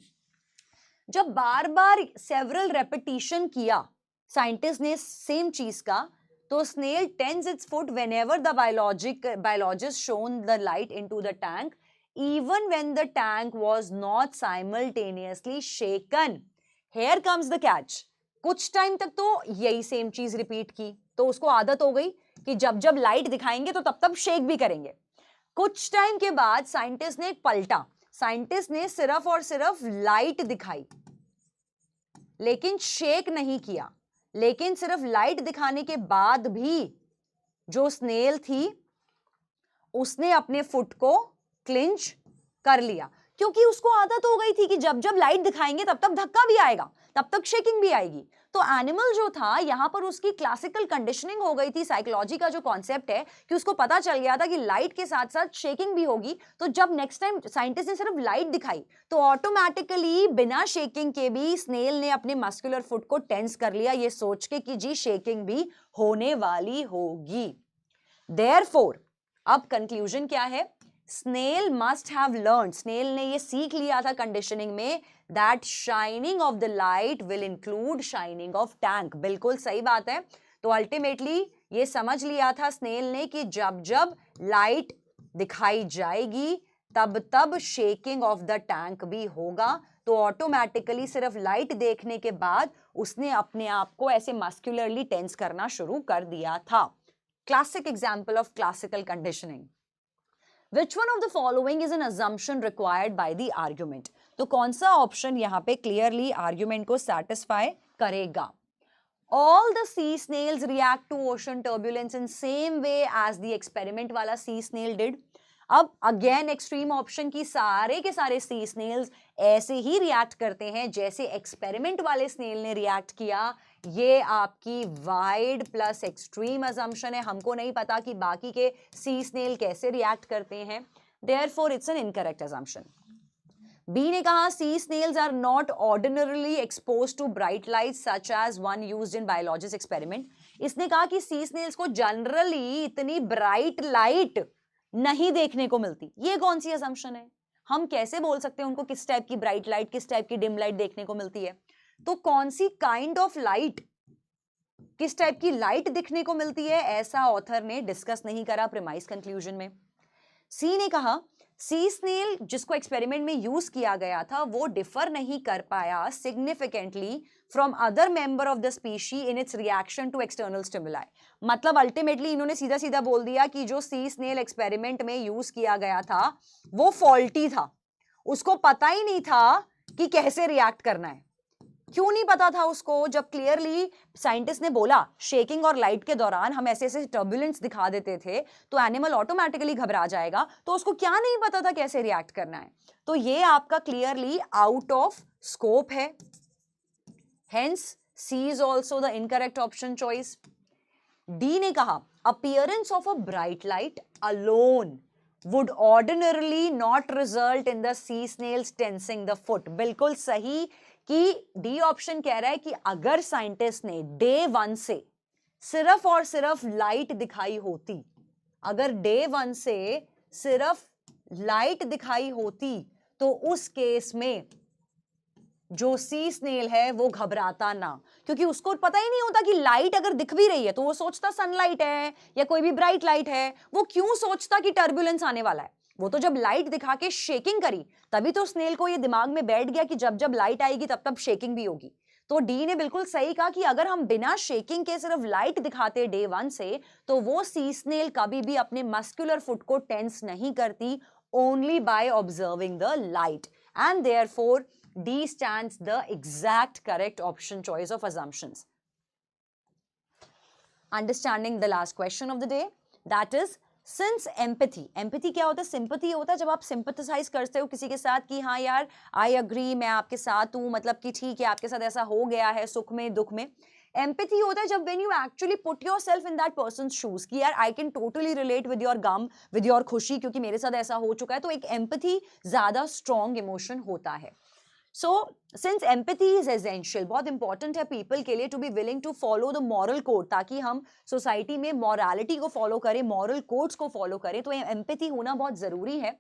S1: जब बार बार सेवरल रेपिटेशन किया साइंटिस्ट ने सेम चीज का, तो snail tense its foot whenever the biologist shone the light into the tank even when the tank was not simultaneously shaken। Here comes the catch। कुछ टाइम तक तो यही सेम चीज रिपीट की, तो उसको आदत हो गई कि जब जब लाइट दिखाएंगे तो तब तब शेक भी करेंगे। कुछ टाइम के बाद साइंटिस्ट ने एक पलटा, साइंटिस्ट ने सिर्फ और सिर्फ लाइट दिखाई लेकिन शेक नहीं किया, लेकिन सिर्फ लाइट दिखाने के बाद भी जो स्नेल थी उसने अपने फुट को क्लिंच कर लिया। क्योंकि उसको आदत हो गई थी कि जब जब लाइट दिखाएंगे तब तब धक्का भी आएगा, तब तक शेकिंग भी आएगी। तो एनिमल जो था यहां पर उसकी क्लासिकल कंडीशनिंग हो गई थी, साइकोलॉजी का जो कॉन्सेप्ट है कि उसको पता चल गया था कि लाइट के साथ साथ शेकिंग भी होगी। तो जब नेक्स्ट टाइम साइंटिस्ट ने सिर्फ लाइट दिखाई तो ऑटोमेटिकली बिना शेकिंग के भी स्नेल ने अपने मस्कुलर फुट को टेंस कर लिया, ये सोच के कि जी शेकिंग भी होने वाली होगी। देयरफॉर अब कंक्लूजन क्या है, snail must have learn, snail ने ये सीख लिया था कंडीशनिंग में that shining of the light will include shining of tank. बिल्कुल सही बात है। तो अल्टीमेटली ये समझ लिया था स्नेल ने कि जब जब लाइट दिखाई जाएगी तब तब शेकिंग ऑफ द टैंक भी होगा। तो ऑटोमेटिकली सिर्फ लाइट देखने के बाद उसने अपने आप को ऐसे मस्कुलरली टेंस करना शुरू कर दिया था। Classic example of classical conditioning. Which one of the following is an assumption required by the argument? तो कौन सा ऑप्शन यहाँ पे क्लियरली आर्ग्यूमेंट को सेटिस्फाई करेगा? All the sea snails react to ocean turbulence in same way as the experiment वाला sea snail did. अब again extreme option की सारे के सारे सी स्नेल्स ऐसे ही रिएक्ट करते हैं जैसे एक्सपेरिमेंट वाले स्नेल ने रिएक्ट किया। ये आपकी वाइड प्लस एक्सट्रीम असम्पशन है, हमको नहीं पता कि बाकी के सी स्नेल कैसे रिएक्ट करते हैं, therefore it's an incorrect assumption. B ने कहा sea snails are not ordinarily expose to bright light such as one used in biologist experiment. इसने कहा कि सी स्नेल्स को जनरली इतनी ब्राइट लाइट नहीं देखने को मिलती। ये कौन सी असम्पशन है? हम कैसे बोल सकते हैं उनको किस टाइप की ब्राइट लाइट, किस टाइप की डिम लाइट देखने को मिलती है? तो कौन सी काइंड ऑफ लाइट, किस टाइप की लाइट दिखने को मिलती है, ऐसा ऑथर ने डिस्कस नहीं करा प्रीमाइस कंक्लूजन में। सी ने कहा सी स्नेल जिसको एक्सपेरिमेंट में यूज किया गया था वो डिफर नहीं कर पाया significantly from other member of the species in its reaction to external stimuli. मतलब अल्टीमेटली इन्होंने सीधा सीधा बोल दिया कि जो सी स्नेल एक्सपेरिमेंट में यूज किया गया था वो फॉल्टी था, उसको पता ही नहीं था कि कैसे रिएक्ट करना है। क्यों नहीं पता था उसको? जब क्लियरली साइंटिस्ट ने बोला शेकिंग और लाइट के दौरान हम ऐसे ऐसे टर्बुलेंस दिखा देते थे तो एनिमल ऑटोमेटिकली घबरा जाएगा, तो उसको क्या नहीं पता था कैसे रिएक्ट करना है? तो ये आपका क्लियरली आउट ऑफ स्कोप है, hence C is also the incorrect option choice. D ने कहा appearance of a bright light alone would ordinarily not result in the sea snails tensing the foot। बिल्कुल सही कि डी ऑप्शन कह रहा है कि अगर साइंटिस्ट ने डे 1 से सिर्फ और सिर्फ लाइट दिखाई होती, अगर डे 1 से सिर्फ लाइट दिखाई होती तो उस केस में जो सी स्नेल है वो घबराता ना, क्योंकि उसको पता ही नहीं होता कि लाइट अगर दिख भी रही है तो वो सोचता सनलाइट है या कोई भी ब्राइट लाइट है। वो क्यों सोचता कि टर्बुलेंस आने वाला है? वो तो जब लाइट दिखा के शेकिंग करी तभी तो स्नेल को ये दिमाग में बैठ गया कि जब जब लाइट आएगी तब तब शेकिंग भी होगी। तो डी ने बिल्कुल सही कहा कि अगर हम बिना शेकिंग के सिर्फ लाइट दिखाते डे 1 से तो वो सी स्नेल कभी भी अपने मस्कुलर फुट को टेंस नहीं करती, only by observing the light, and therefore D stands the exact correct option choice of assumptions. Understanding the last question of the day, that is since empathy क्या होता है? sympathy होता है जब आप sympathize करते हो किसी के साथ कि हाँ यार I agree, मैं आपके साथ हूँ, मतलब कि ठीक है आपके साथ ऐसा हो गया है सुख में दुख में। एम्पैथी होता है जब when you actually put yourself in that person's shoes कि यार I can totally relate with your gum, with your खुशी, क्योंकि मेरे साथ ऐसा हो चुका है। तो एक एम्पैथी ज्यादा स्ट्रॉन्ग इमोशन होता है। So, since empathy is essential, बहुत इंपॉर्टेंट है पीपल के लिए to be willing to follow the moral code, ताकि हम सोसाइटी में मॉरलिटी को फॉलो करें, मॉरल कोड्स को फॉलो करें, तो एम्पैथी होना बहुत जरूरी है।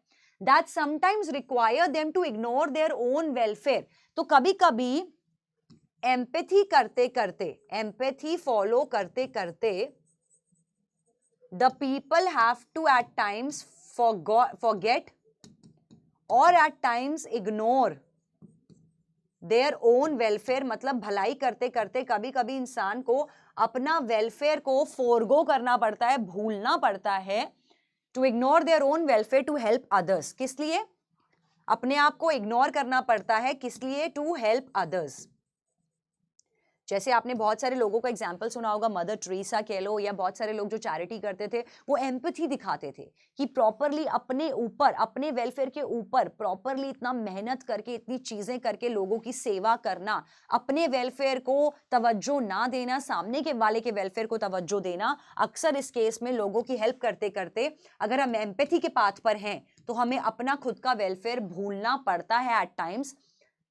S1: That sometimes require them to ignore their own welfare. तो कभी कभी एम्पैथी करते करते, एम्पैथी फॉलो करते करते the people have to at times forget और at times ignore their own welfare. मतलब भलाई करते करते कभी कभी इंसान को अपना वेलफेयर को फोरगो करना पड़ता है, भूलना पड़ता है। To ignore their own welfare to help others, किस लिए? अपने आप को इग्नोर करना पड़ता है, किस लिए? To help others. जैसे आपने बहुत सारे लोगों का एग्जाम्पल सुना होगा, मदर टेरेसा कह लो, या बहुत सारे लोग जो चैरिटी करते थे, वो एम्पैथी दिखाते थे कि प्रॉपरली अपने ऊपर, अपने वेलफेयर के ऊपर प्रॉपरली इतना मेहनत करके, इतनी चीजें करके लोगों की सेवा करना, अपने वेलफेयर को तवज्जो ना देना, सामने के वाले के वेलफेयर को तवज्जो देना। अक्सर इस केस में लोगों की हेल्प करते करते अगर हम एम्पैथी के पाथ पर हैं तो हमें अपना खुद का वेलफेयर भूलना पड़ता है at times.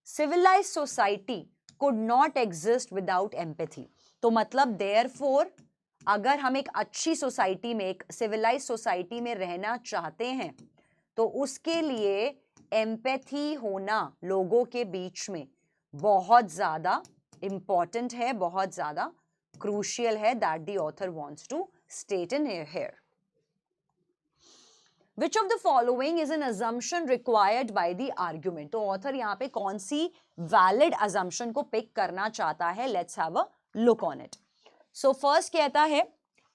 S1: Civilized society could not exist without empathy। तो मतलब therefore अगर हम एक अच्छी सोसाइटी में, एक सिविलाइज सोसाइटी में रहना चाहते हैं तो उसके लिए एम्पैथी होना लोगों के बीच में बहुत ज्यादा इंपॉर्टेंट है, बहुत ज्यादा क्रूशियल है। That the author wants to state in here. Which of the following is an assumption required by the argument? तो ऑथर यहाँ पे कौन सी वैलिड assumption को पिक करना चाहता है? Let's have a look on it. So first कहता है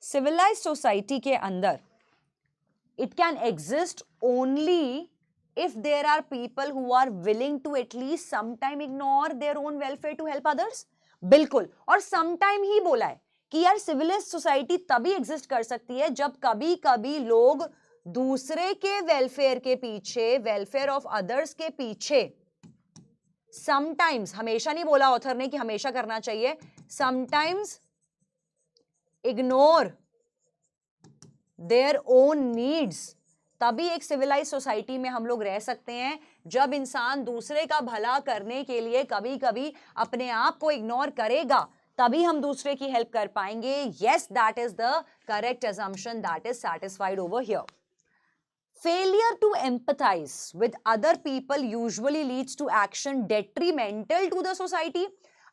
S1: civilized society के अंदर it can exist only if there are people who are willing to at least sometime ignore their own welfare to help others। बिल्कुल, और sometime ही बोला है कि यार सिविलाइज्ड सोसाइटी तभी एग्जिस्ट कर सकती है जब कभी कभी लोग दूसरे के वेलफेयर के पीछे, वेलफेयर ऑफ अदर्स के पीछे, समटाइम्स, हमेशा नहीं बोला ऑथर ने कि हमेशा करना चाहिए, sometimes ignore their own needs. तभी एक सिविलाइज सोसाइटी में हम लोग रह सकते हैं जब इंसान दूसरे का भला करने के लिए कभी कभी अपने आप को इग्नोर करेगा, तभी हम दूसरे की हेल्प कर पाएंगे। Yes, that is the correct assumption that is satisfied over here। Failure to empathize with other people usually leads to action detrimental to the society।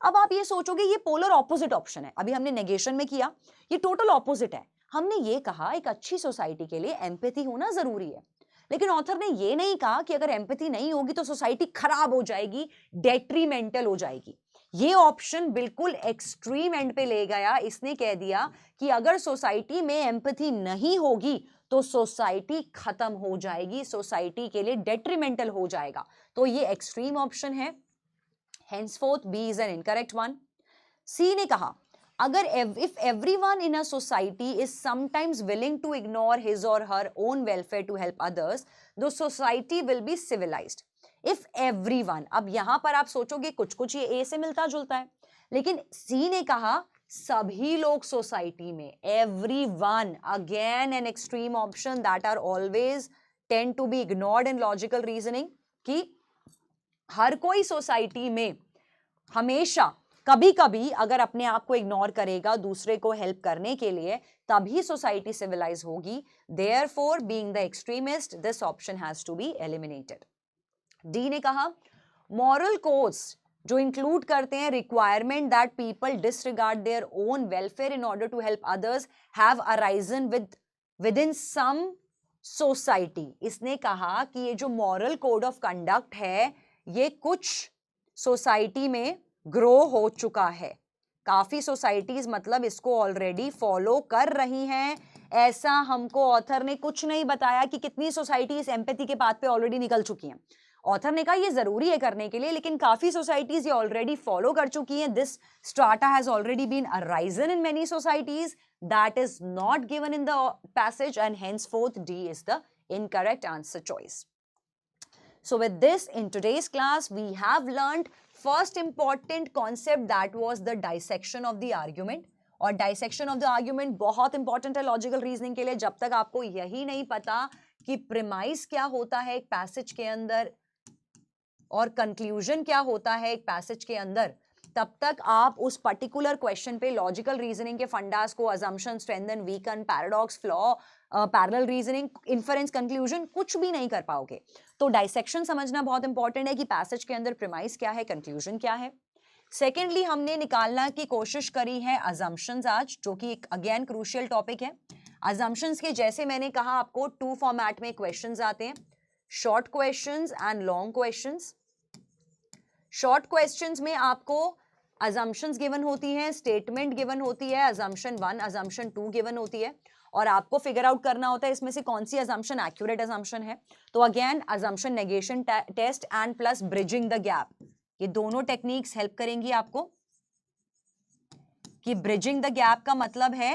S1: अब आप ये सोचोगे ये पोलर ऑपोजिट ऑप्शन है, अभी हमने नेगेशन में किया, ये टोटल ऑपोजिट है। हमने ये कहा एक अच्छी सोसाइटी के लिए एम्पैथी होना जरूरी है, लेकिन ऑथर ने ये नहीं कहा कि अगर एम्पैथी नहीं होगी तो सोसाइटी खराब हो जाएगी, डेट्रीमेंटल हो जाएगी। ये ऑप्शन बिल्कुल एक्सट्रीम एंड पे ले गया। इसने कह दिया कि अगर सोसाइटी में एम्पैथी नहीं होगी तो सोसाइटी खत्म हो जाएगी, सोसाइटी के लिए डेट्रीमेंटल हो जाएगा। तो ये एक्सट्रीम ऑप्शन है, henceforth B is an incorrect one। C ने कहा अगर if everyone in a society is sometimes willing to ignore his or her own welfare to help others, the society will be civilized। If everyone, अब यहां पर आप सोचोगे कुछ कुछ ये A से मिलता जुलता है, लेकिन C ने कहा सभी लोग सोसाइटी में, everyone, again an extreme option that are always tend to be ignored in logical reasoning, कि हर कोई सोसाइटी में हमेशा कभी कभी अगर अपने आप को इग्नोर करेगा दूसरे को हेल्प करने के लिए, तभी सोसाइटी सिविलाइज होगी। Therefore, being the extremist, this option has to be eliminated। D ने कहा मॉरल कोड्स जो इंक्लूड करते हैं requirement that people disregard their own welfare in order to help others have arisen within some society. इसने कहा कि ये जो मॉरल कोड ऑफ कंडक्ट है ये कुछ सोसाइटी में ग्रो हो चुका है, काफी सोसाइटीज मतलब इसको ऑलरेडी फॉलो कर रही हैं। ऐसा हमको ऑथर ने कुछ नहीं बताया कि कितनी सोसाइटीज एम्पैथी के पाथ पे ऑलरेडी निकल चुकी हैं। ऑथर ने कहा ये जरूरी है करने के लिए, लेकिन काफी सोसाइटीज ये ऑलरेडी फॉलो कर चुकी हैं। This strata has already been arisen in many societies, that is not given in the passage and henceforth D is the incorrect answer choice। So with this, in today's class we have learned first important concept, that was the dissection of the argument। और dissection of the argument बहुत important है logical reasoning के लिए। जब तक आपको यही नहीं पता कि प्रीमाइस क्या होता है एक पैसेज के अंदर और कंक्लूजन क्या होता है एक पैसेज के अंदर, तब तक आप उस पर्टिकुलर क्वेश्चन पे लॉजिकल रीजनिंग के फंडास को, assumption, strengthen, weaken, paradox, flaw, parallel reasoning, inference, conclusion कुछ भी नहीं कर पाओगे। तो डाइसेक्शन समझना बहुत इंपॉर्टेंट है कि पैसेज के अंदर प्रीमाइस क्या है, कंक्लूजन क्या है। सेकेंडली हमने निकालना की कोशिश करी है अजम्पशंस आज, जो कि एक अगेन क्रूशियल टॉपिक है। अजम्पशंस के जैसे मैंने कहा आपको टू फॉर्मेट में क्वेश्चंस आते हैं, short questions and long questions. Short questions में आपको assumptions गिवन होती हैं, स्टेटमेंट गिवन होती है, assumption 1, assumption 2 गिवन होती है, और आपको फिगर आउट करना होता है इसमें से कौन सी assumption एक्यूरेट assumption है। तो again assumption negation test and plus bridging the gap, ये दोनों टेक्निक्स हेल्प करेंगी आपको। कि ब्रिजिंग द गैप का मतलब है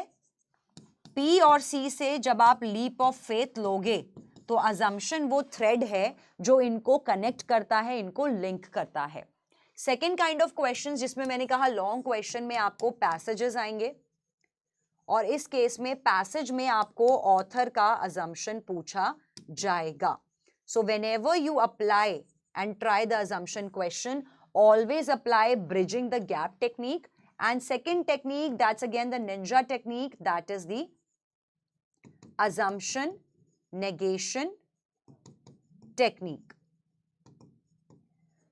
S1: P और C से जब आप लीप ऑफ फेथ लोगे तो अजम्पशन वो थ्रेड है जो इनको कनेक्ट करता है, इनको लिंक करता है। सेकेंड काइंड ऑफ क्वेश्चन जिसमें मैंने कहा लॉन्ग क्वेश्चन में आपको पैसेजेस आएंगे और इस केस में पैसेज में आपको ऑथर का अजम्पशन पूछा जाएगा। So whenever you apply and try the assumption question, always apply bridging the gap technique, and second technique, that's again the ninja technique, that is the assumption negation technique.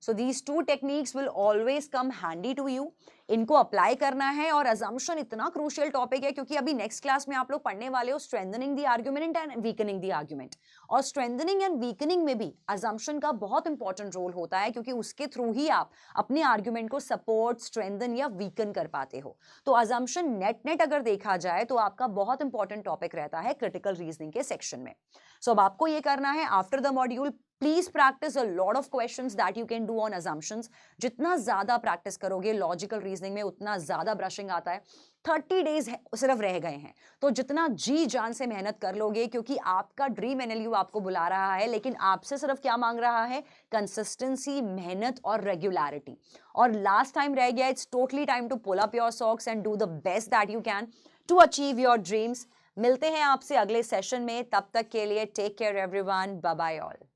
S1: So these two techniques will always come handy to you. इनको apply करना है और assumption इतना crucial topic है क्योंकि अभी next class में आप लोग पढ़ने वाले हो strengthening the argument and weakening the argument, और strengthening and weakening में भी assumption का बहुत इंपॉर्टेंट रोल होता है क्योंकि उसके थ्रू ही आप अपने आर्ग्यूमेंट को सपोर्ट, स्ट्रेंथन या वीकन कर पाते हो। तो assumption नेट अगर देखा जाए तो आपका बहुत इंपॉर्टेंट टॉपिक रहता है क्रिटिकल रीजनिंग के सेक्शन में। सो अब आपको ये करना है, after the module please practice a lot of questions that you can do on assumptions। जितना ज्यादा प्रैक्टिस करोगे लॉजिकल रीजनिंग में उतना ज्यादा ब्रशिंग आता है। 30 डेज सिर्फ रह गए हैं तो जितना जी जान से मेहनत कर लोगे, क्योंकि आपका ड्रीम एनएलयू आपको बुला रहा है, लेकिन आपसे सिर्फ क्या मांग रहा है? कंसिस्टेंसी, मेहनत और रेगुलरिटी। और लास्ट टाइम रह गया, it's totally time to pull up your socks and do the best that you can to achieve your dreams. मिलते हैं आपसे अगले सेशन में, तब तक के लिए take care everyone, bye bye all.